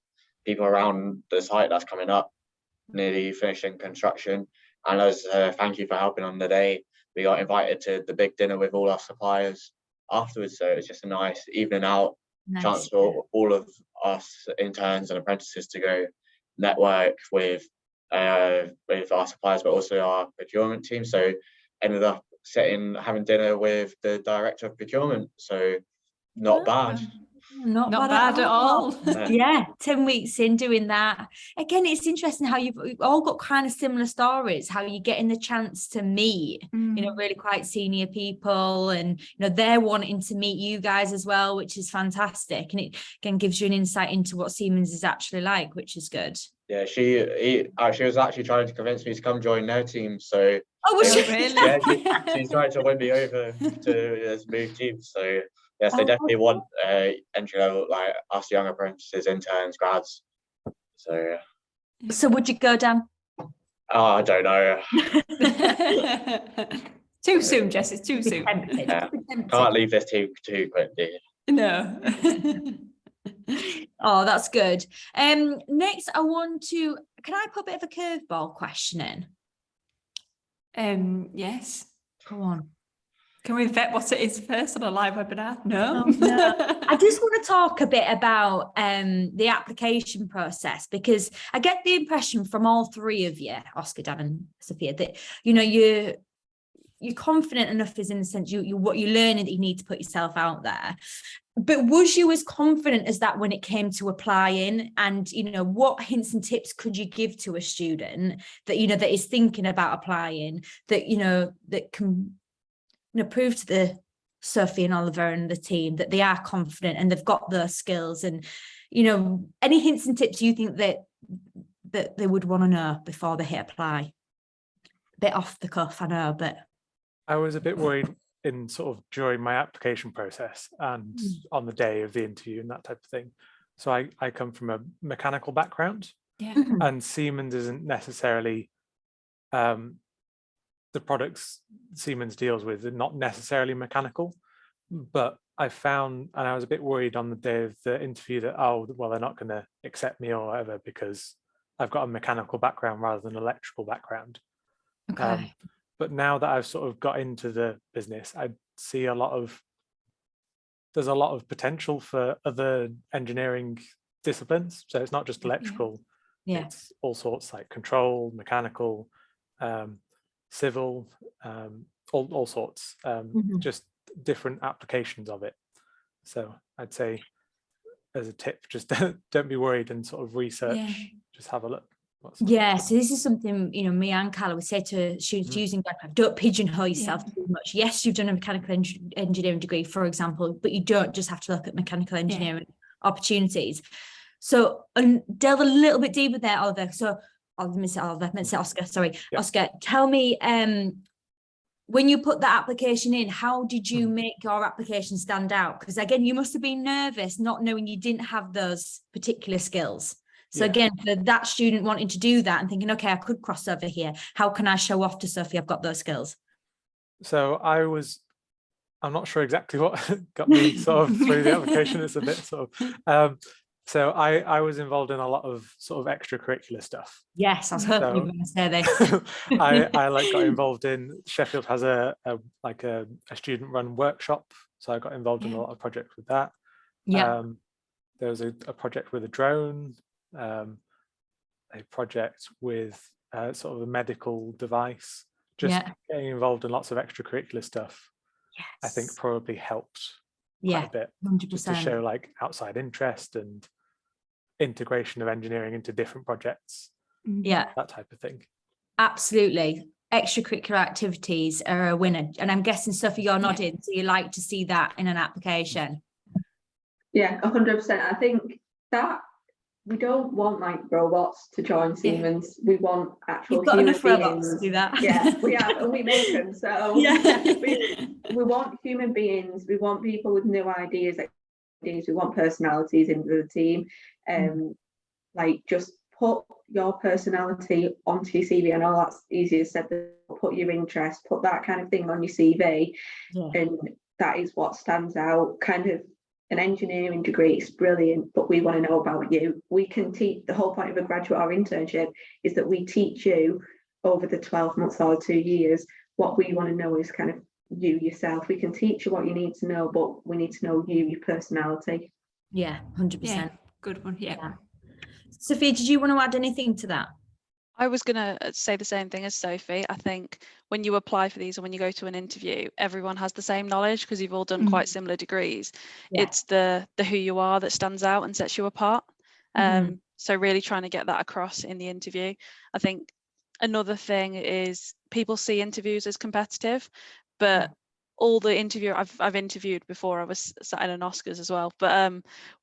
people around the site that's coming up, nearly finishing construction. And as a thank you for helping on the day, we got invited to the big dinner with all our suppliers afterwards. So it's just a nice evening out, chance for all of us interns and apprentices to go network with our suppliers, but also our procurement team. So ended up having dinner with the director of procurement. So not bad. Not Not bad bad at all. Yeah, 10 weeks in doing that. Again, it's interesting how you've all got kind of similar stories, how you're getting the chance to meet, you know, really quite senior people, and, you know, they're wanting to meet you guys as well, which is fantastic. And it again gives you an insight into what Siemens is actually like, which is good. Yeah, she was actually trying to convince me to come join their team. So Oh, was Oh, she? really? yeah, she's trying to win me over to this move team. So yes, they Oh, definitely want entry level, like us young apprentices, interns, grads. So So would you go down? I don't know. Too soon, Jess, it's too Be soon. tempted. Yeah. Be tempted. Can't leave this too quickly. No. Oh, that's good. Next I want to, can I put a bit of a curveball question in? Yes. Go on. Can we vet what it is first on a live webinar? No. Oh, no. I just want to talk a bit about the application process, because I get the impression from all three of you, Oscar, Dan and Sophia, that, you know, you're confident enough, as in the sense you what you're learning, that you need to put yourself out there. But was you as confident as that when it came to applying? And, you know, what hints and tips could you give to a student that, you know, that is thinking about applying, that, you know, that can, you know, prove to the Sophie and Oliver and the team that they are confident and they've got the skills? And, you know, any hints and tips you think that they would want to know before they hit apply? A bit off the cuff, I know, but I was a bit worried in sort of during my application process and on the day of the interview and that type of thing. So I come from a mechanical background, Yeah. and Siemens isn't necessarily the products Siemens deals with are not necessarily mechanical, but I found, and I was a bit worried on the day of the interview that, oh, well, they're not going to accept me or whatever because I've got a mechanical background rather than an electrical background. Okay. But now that I've sort of got into the business, I see there's a lot of potential for other engineering disciplines. So it's not just electrical, it's all sorts, like control, mechanical, civil, all sorts, just different applications of it. So I'd say as a tip, just don't be worried and sort of research, just have a look. Yeah, so this is something, you know, me and Carla would say to students using Gradcracker: don't pigeonhole yourself too much. Yes, you've done a mechanical engineering degree, for example, but you don't just have to look at mechanical engineering opportunities. So delve a little bit deeper there, Oliver. So Oscar, sorry. Yeah. Oscar, tell me, when you put that application in, how did you make your application stand out? Because again, you must have been nervous not knowing you didn't have those particular skills. So again, for that student wanting to do that and thinking, okay, I could cross over here, how can I show off to Sophie I've got those skills? So I'm not sure exactly what got me sort of through the application. It's a bit sort of, so I was involved in a lot of sort of extracurricular stuff. Yes, I was hoping you were going to say this. I like got involved in, Sheffield has a student run workshop. So I got involved in a lot of projects with that. Yeah. There was a project with a drone, a project with sort of a medical device, just getting involved in lots of extracurricular stuff. Yes. I think probably helped quite a bit, 100%. just to show like outside interest and integration of engineering into different projects. Yeah, that type of thing. Absolutely. Extracurricular activities are a winner, and I'm guessing, Sophie, you're nodding, so you like to see that in an application. Yeah, 100%. I think that we don't want like robots to join Siemens. We want actual human beings. To do that. Yeah, we have, and we make them. So we want human beings. We want people with new ideas. We want personalities into the team. Like, just put your personality onto your CV. I know that's easier said than put your interest, put that kind of thing on your CV, and that is what stands out. Kind of an engineering degree is brilliant, but we want to know about you. We can teach. The whole point of a graduate or internship is that we teach you over the 12 months or 2 years. What we want to know is kind of you yourself. We can teach you what you need to know, but we need to know you, your personality. Yeah, 100%. Good one. Yeah. Sophia, did you want to add anything to that? I was going to say the same thing as Sophie. I think when you apply for these or when you go to an interview, everyone has the same knowledge because you've all done quite similar degrees. Yeah. It's the who you are that stands out and sets you apart. So really trying to get that across in the interview. I think another thing is people see interviews as competitive, but all the interview I've interviewed before, I was sat in an Oscars as well, but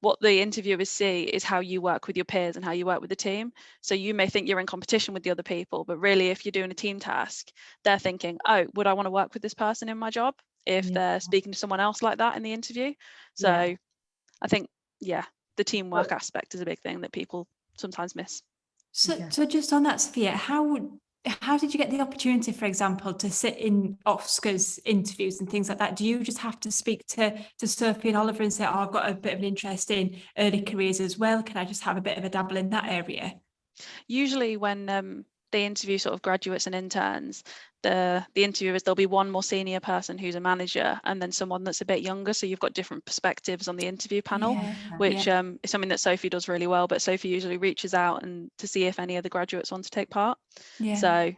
what the interviewers see is how you work with your peers and how you work with the team. So you may think you're in competition with the other people, but really if you're doing a team task, they're thinking, oh, would I want to work with this person in my job if they're speaking to someone else like that in the interview? So I think, the teamwork aspect is a big thing that people sometimes miss. So just on that, Sophia, how did you get the opportunity, for example, to sit in Oscars interviews and things like that? Do you just have to speak to Sophie and Oliver and say, oh, I've got a bit of an interest in early careers as well. Can I just have a bit of a dabble in that area? Usually when they interview sort of graduates and interns, the interviewers, there'll be one more senior person who's a manager and then someone that's a bit younger. So you've got different perspectives on the interview panel, which is something that Sophie does really well. But Sophie usually reaches out and to see if any of the graduates want to take part. So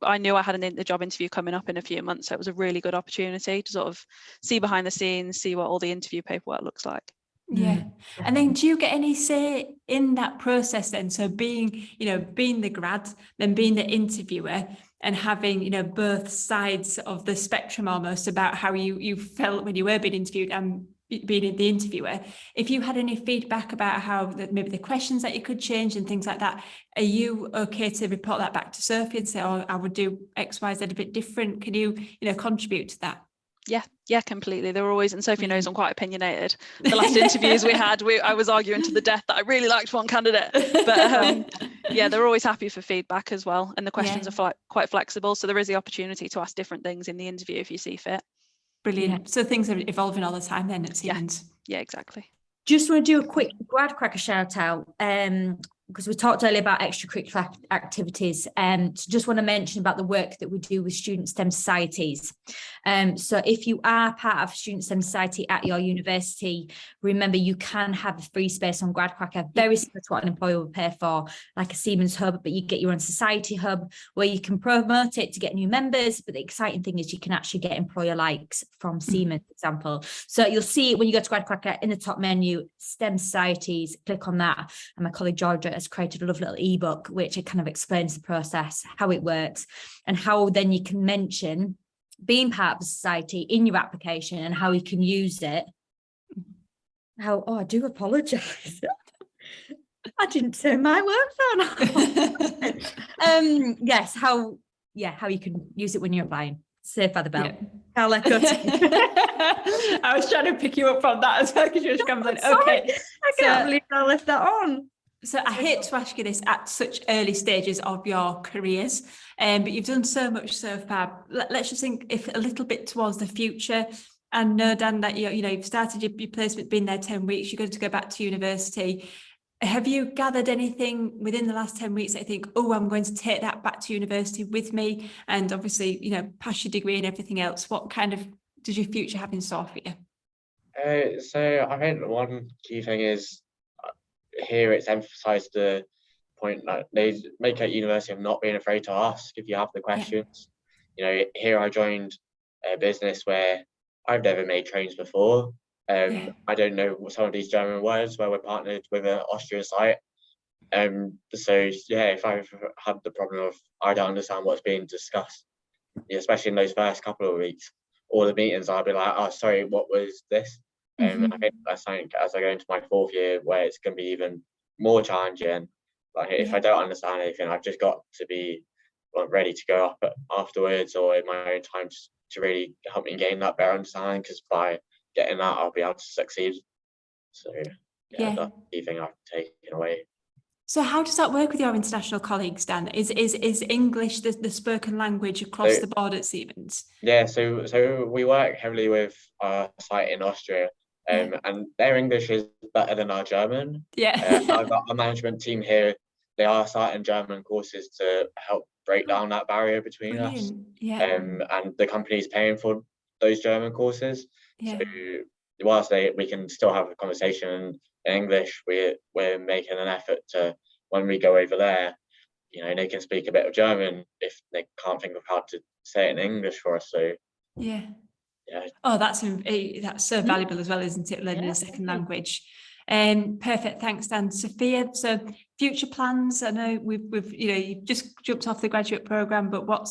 I knew I had a job interview coming up in a few months. So it was a really good opportunity to sort of see behind the scenes, see what all the interview paperwork looks like. And then do you get any say in that process then? So being the grad, then being the interviewer and having, both sides of the spectrum almost about how you felt when you were being interviewed and being the interviewer. If you had any feedback about how maybe the questions that you could change and things like that, are you okay to report that back to Sophie and say, oh, I would do X, Y, Z a bit different? Can you, contribute to that? Yeah, completely. They're always, and Sophie knows I'm quite opinionited. The last interviews we had, I was arguing to the death that I really liked one candidate. But they're always happy for feedback as well. And the questions are quite flexible. So there is the opportunity to ask different things in the interview if you see fit. Brilliant. So things are evolving all the time then at Siemens. Yeah, exactly. Just want to do a quick Gradcracker shout out because we talked earlier about extracurricular activities. So just want to mention about the work that we do with student STEM societies. So if you are part of student STEM society at your university, remember you can have a free space on Gradcracker, very similar to what an employer would pay for, like a Siemens hub, but you get your own society hub where you can promote it to get new members. But the exciting thing is you can actually get employer likes from Seaman, for example. So you'll see it when you go to Gradcracker in the top menu, STEM societies, click on that. And my colleague Georgia has created a lovely little ebook, which it kind of explains the process, how it works, and how then you can mention being part of the society in your application and how you can use it. I do apologize. I didn't turn my work phone on. How you can use it when you're applying. Saved by the bell. I'll let go. I was trying to pick you up from that as well because you were just like, okay. I can't believe I left that on. So I hate to ask you this at such early stages of your careers, but you've done so much so far. Let's just think if a little bit towards the future. And know, Dan, that you've started your placement, been there 10 weeks, you're going to go back to university. Have you gathered anything within the last 10 weeks that you think, oh, I'm going to take that back to university with me? And obviously, pass your degree and everything else. What kind of does your future have in store for you? So I think one key thing is here it's emphasized the point that they make at university of not being afraid to ask if you have the questions. Here I joined a business where I've never made trains before. I don't know some of these German words where we're partnered with an Austrian site. If I've had the problem of I don't understand what's being discussed, especially in those first couple of weeks, all the meetings I'll be like, oh, sorry, what was this? I think that's something as I go into my fourth year where it's going to be even more challenging. Like if I don't understand anything, I've just got to be ready to go up afterwards or in my own time to really help me gain that better understanding, because by getting that I'll be able to succeed. So that's the key thing I've taken away. So how does that work with your international colleagues, Dan? Is English the spoken language across the board at Siemens? So we work heavily with our site in Austria, and their English is better than our German. I've got a management team here. They are starting German courses to help break down that barrier between us. And the company's paying for those German courses. So whilst we can still have a conversation in English, we're making an effort to, when we go over there, you know, they can speak a bit of German if they can't think of how to say it in English for us. So Yeah. yeah. Oh, that's so valuable as well, isn't it? Learning a second language. Perfect. Thanks, Dan. Sophia, so future plans. I know we've you've just jumped off the graduate program, but what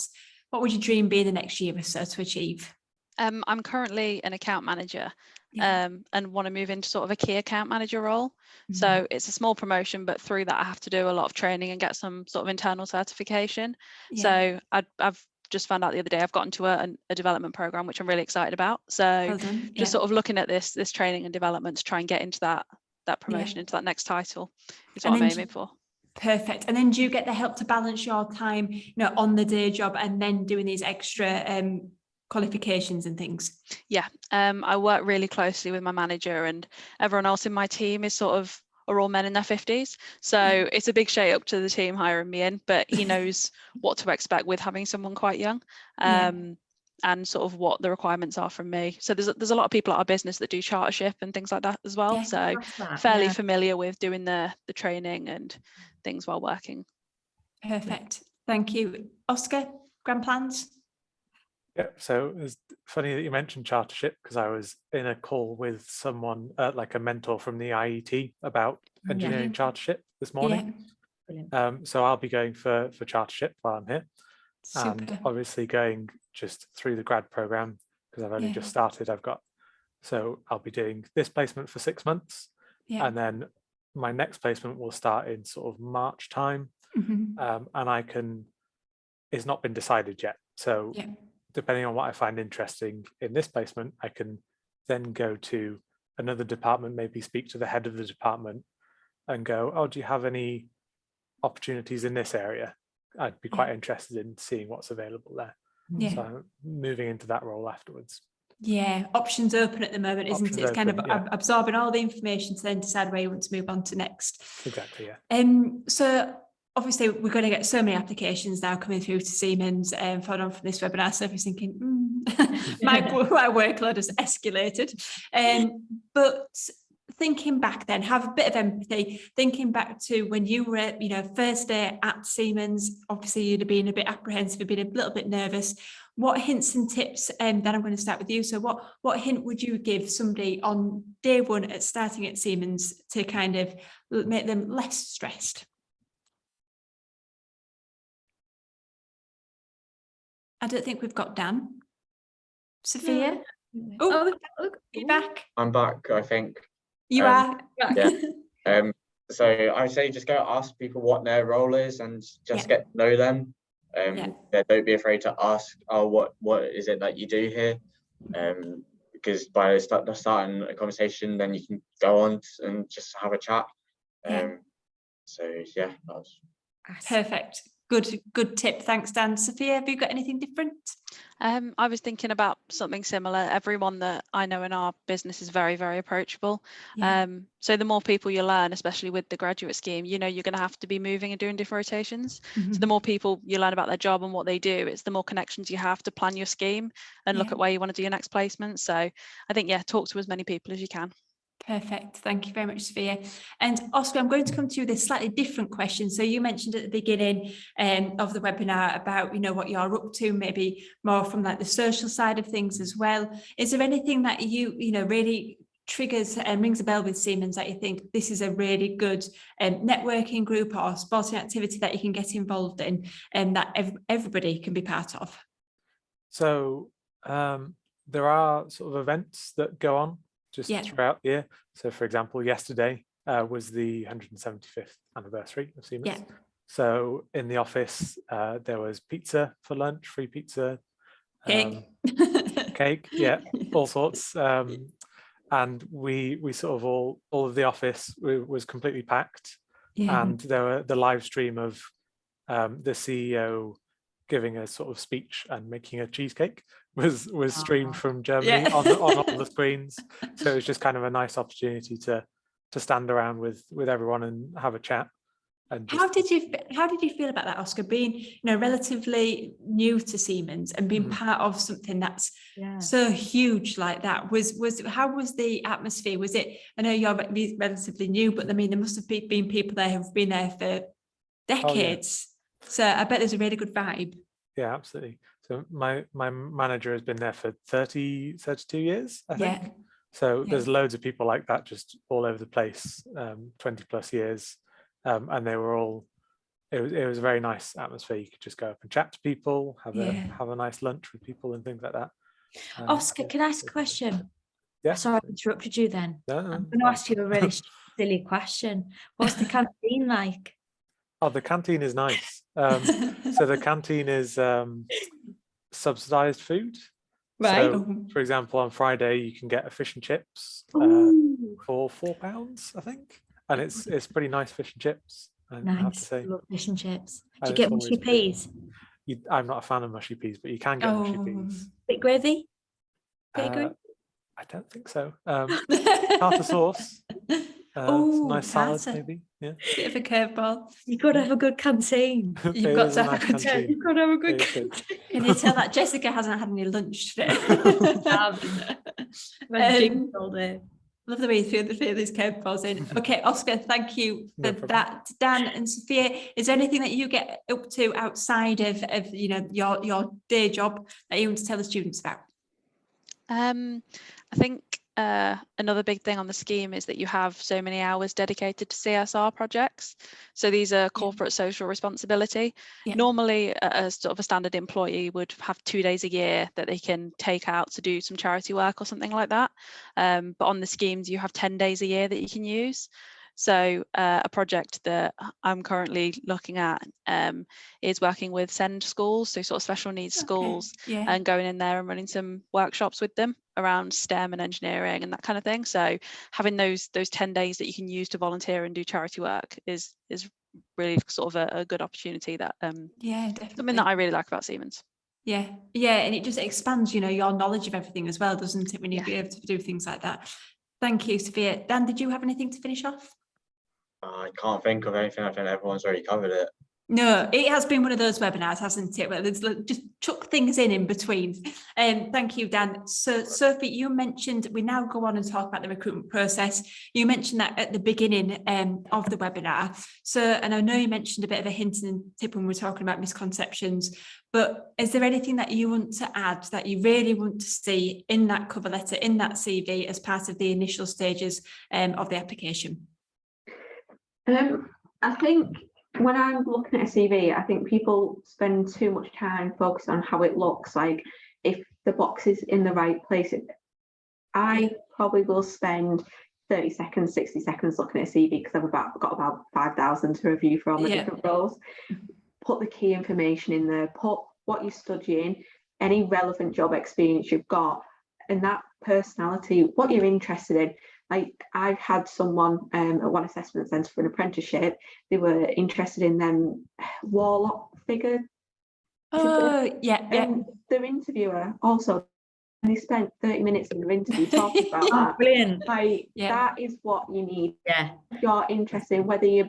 would your dream be the next year or so to achieve? I'm currently an account manager and want to move into sort of a key account manager role. So it's a small promotion, but through that I have to do a lot of training and get some sort of internal certification. So I've just found out the other day I've gotten to a development program, which I'm really excited about. So just sort of looking at this training and development to try and get into that promotion, into that next title is what I'm aiming for. Perfect. And then do you get the help to balance your time, on the day job and then doing these extra qualifications and things? Yeah. I work really closely with my manager, and everyone else in my team are all men in their 50s. So it's a big shake up to the team hiring me in, but he knows what to expect with having someone quite young. And sort of what the requirements are from me. So there's a lot of people at our business that do chartership and things like that as well. So fairly familiar with doing the training and things while working. Perfect. Thank you. Oscar, grand plans? Yeah, so it's funny that you mentioned chartership, because I was in a call with someone, like a mentor from the IET, about engineering chartership this morning. So I'll be going for chartership while I'm here. Super. And obviously going just through the grad program, because I've only just started. So I'll be doing this placement for 6 months, and then my next placement will start in sort of March time. And it's not been decided yet. So depending on what I find interesting in this placement, I can then go to another department, maybe speak to the head of the department and go, oh, do you have any opportunities in this area? I'd be quite interested in seeing what's available there. So I'm moving into that role afterwards. Yeah, options open at the moment, isn't it? It's kind of absorbing all the information to then decide where you want to move on to next. Exactly, so obviously we're going to get so many applications now coming through to Siemens following on from this webinar. So if you're thinking, my workload has escalated. But thinking back then, have a bit of empathy, thinking back to when you were, first day at Siemens, obviously you'd have been a bit apprehensive, you'd been a little bit nervous. What hints and tips, then I'm going to start with you. So what hint would you give somebody on day one at starting at Siemens to kind of make them less stressed? I don't think we've got Dan. Sophia? Oh, you're back. I'm back, I think. You are? Yeah. So I say just go ask people what their role is and just get to know them. Don't be afraid to ask, oh, what is it that you do here? Because by starting a conversation, then you can go on and just have a chat. So yeah, that was perfect. Good tip. Thanks, Dan. Sophia, have you got anything different? I was thinking about something similar. Everyone that I know in our business is very, very approachable. So the more people you learn, especially with the graduate scheme, you're going to have to be moving and doing different rotations. So the more people you learn about their job and what they do, it's the more connections you have to plan your scheme and look at where you want to do your next placement. So I think, talk to as many people as you can. Perfect. Thank you very much, Sophia. And Oscar, I'm going to come to you with a slightly different question. So you mentioned at the beginning of the webinar about, what you're up to, maybe more from like the social side of things as well. Is there anything that you really triggers and rings a bell with Siemens that you think this is a really good networking group or sporting activity that you can get involved in and that everybody can be part of? So there are sort of events that go on just throughout the year. So for example, yesterday was the 175th anniversary of Siemens. So in the office, there was pizza for lunch, free pizza, cake, all sorts. And we sort of all of the office was completely packed. And there were the live stream of the CEO giving a sort of speech and making a cheesecake was streamed from Germany on all the screens. So it was just kind of a nice opportunity to stand around with everyone and have a chat. And how did you feel about that, Oscar, being relatively new to Siemens and being part of something that's so huge like that? How was the atmosphere? Was it, I know you're relatively new, but I mean there must have been people there who've been there for decades. So I bet there's a really good vibe. Yeah, absolutely. So my manager has been there for 32 years, I think. Yeah. So Yeah. there's loads of people like that just all over the place, 20 plus years. And they were all, it was a very nice atmosphere. You could just go up and chat to people, have a nice lunch with people and things like that. Oscar, can I ask a question? Yeah. Sorry, I interrupted you then. No, I'm going to ask you a really silly question. What's the canteen like? Oh, the canteen is nice. So the canteen is subsidized food. Right. So, for example, on Friday you can get a fish and chips Ooh, for £4, I think, and it's pretty nice fish and chips. I have to nice. say. Love fish and chips. Do And you it's get always mushy good. peas? I'm not a fan of mushy peas, but you can get mushy peas. Bit gravy? Bit of gravy? I don't think so. Tartar sauce. Oh, nice salad, tartar. maybe. Yeah. Bit of a curveball. You've got to have a good canteen. You've It got is to a have a nice good canteen. You've got to have a good It is good. canteen. Can you tell that Jessica hasn't had any lunch today? All day. Love the way you throw these curveballs in. Okay, Oscar, thank you No for problem. that. Dan and Sophia, is there anything that you get up to outside of your day job that you want to tell the students about? I think another big thing on the scheme is that you have so many hours dedicated to CSR projects. So these are corporate social responsibility. Yeah. Normally, a sort of a standard employee would have 2 days a year that they can take out to do some charity work or something like that. But on the schemes, you have 10 days a year that you can use. So a project that I'm currently looking at is working with SEND schools, so sort of special needs schools, Yeah. and going in there and running some workshops with them around STEM and engineering and that kind of thing. So having those 10 days that you can use to volunteer and do charity work is really sort of a good opportunity that Yeah, definitely. something that I really like about Siemens. Yeah, and it just expands, your knowledge of everything as well, doesn't it, when you be able to do things like that. Thank you, Sophia. Dan, did you have anything to finish off? I can't think of anything. I think everyone's already covered it. No, it has been one of those webinars, hasn't it? Where there's just chuck things in between. Thank you, Dan. So, Sophie, you mentioned, we now go on and talk about the recruitment process. You mentioned that at the beginning of the webinar. So, and I know you mentioned a bit of a hint and tip when we were talking about misconceptions, but is there anything that you want to add that you really want to see in that cover letter, in that CV as part of the initial stages of the application? I think when I'm looking at a CV, I think people spend too much time focused on how it looks, like if the box is in the right place. I probably will spend 30 seconds, 60 seconds looking at a CV because I've got about 5,000 to review for all the different roles. Put the key information in there, put what you're studying, any relevant job experience you've got, and that personality, what you're interested in. Like I've had someone at one assessment centre for an apprenticeship, they were interested in them warlock figure. Their interviewer also, and they spent 30 minutes in their interview talking about that. Brilliant. That is what you need. Yeah. If you're interested in whether you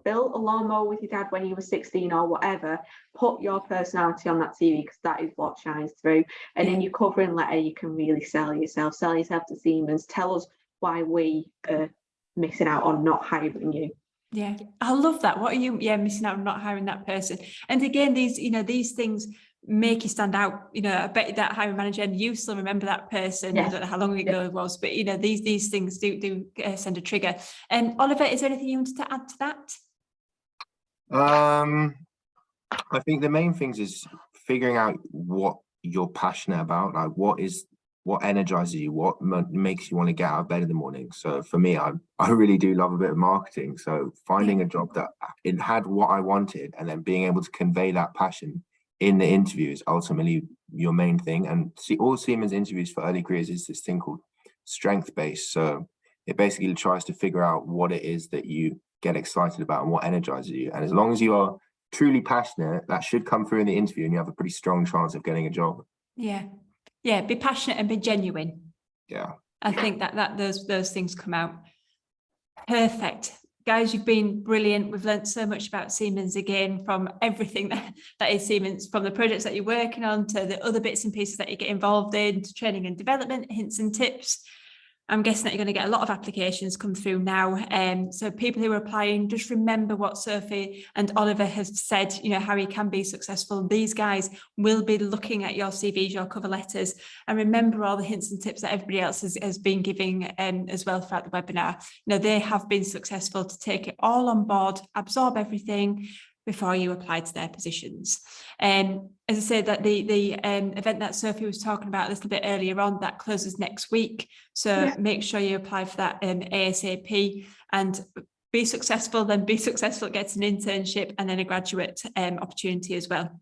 built a lawnmower with your dad when you were 16 or whatever, put your personality on that CV because that is what shines through. And in your covering letter, you can really sell yourself to Siemens. Tell us why we are missing out on not hiring you. Yeah, I love that. What are you missing out on not hiring that person? And again, these things make you stand out. I bet that hiring manager, and you still remember that person. I don't know how long ago it was, but these things do send a trigger. And Oliver, is there anything you wanted to add to that? I think the main things is figuring out what you're passionate about, like what energizes you, what makes you want to get out of bed in the morning. So for me, I really do love a bit of marketing. So finding a job that it had what I wanted and then being able to convey that passion in the interview is ultimately your main thing. And all Siemens interviews for early careers is this thing called strength-based. So it basically tries to figure out what it is that you get excited about and what energizes you. And as long as you are truly passionate, that should come through in the interview and you have a pretty strong chance of getting a job. Yeah, be passionate and be genuine. Yeah. I think that those things come out. Perfect. Guys, you've been brilliant. We've learned so much about Siemens again, from everything that is Siemens, from the projects that you're working on to the other bits and pieces that you get involved in, to training and development, hints and tips. I'm guessing that you're going to get a lot of applications come through now. So people who are applying, just remember what Sophie and Oliver have said, you know, how you can be successful. These guys will be looking at your CVs, your cover letters, and remember all the hints and tips that everybody else has been giving as well throughout the webinar. You know, they have been successful to take it all on board, absorb everything before you apply to their positions. As I said, that the event that Sophie was talking about a little bit earlier on, that closes next week. So make sure you apply for that ASAP and be successful, then be successful, get an internship and then a graduate opportunity as well.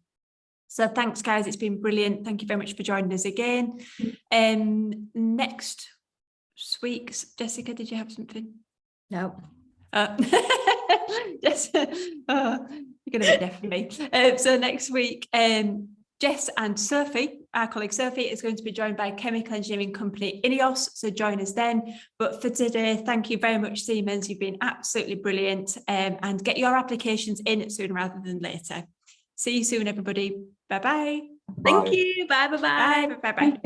So thanks, guys. It's been brilliant. Thank you very much for joining us again. Next week, Jessica, did you have something? No. Yes. You're going to be deaf for me. So next week, Jess and Sophie, our colleague Sophie, is going to be joined by chemical engineering company Ineos. So join us then. But for today, thank you very much, Siemens. You've been absolutely brilliant. And get your applications in sooner rather than later. See you soon, everybody. Bye-bye. Thank you. Bye. Bye. Bye-bye.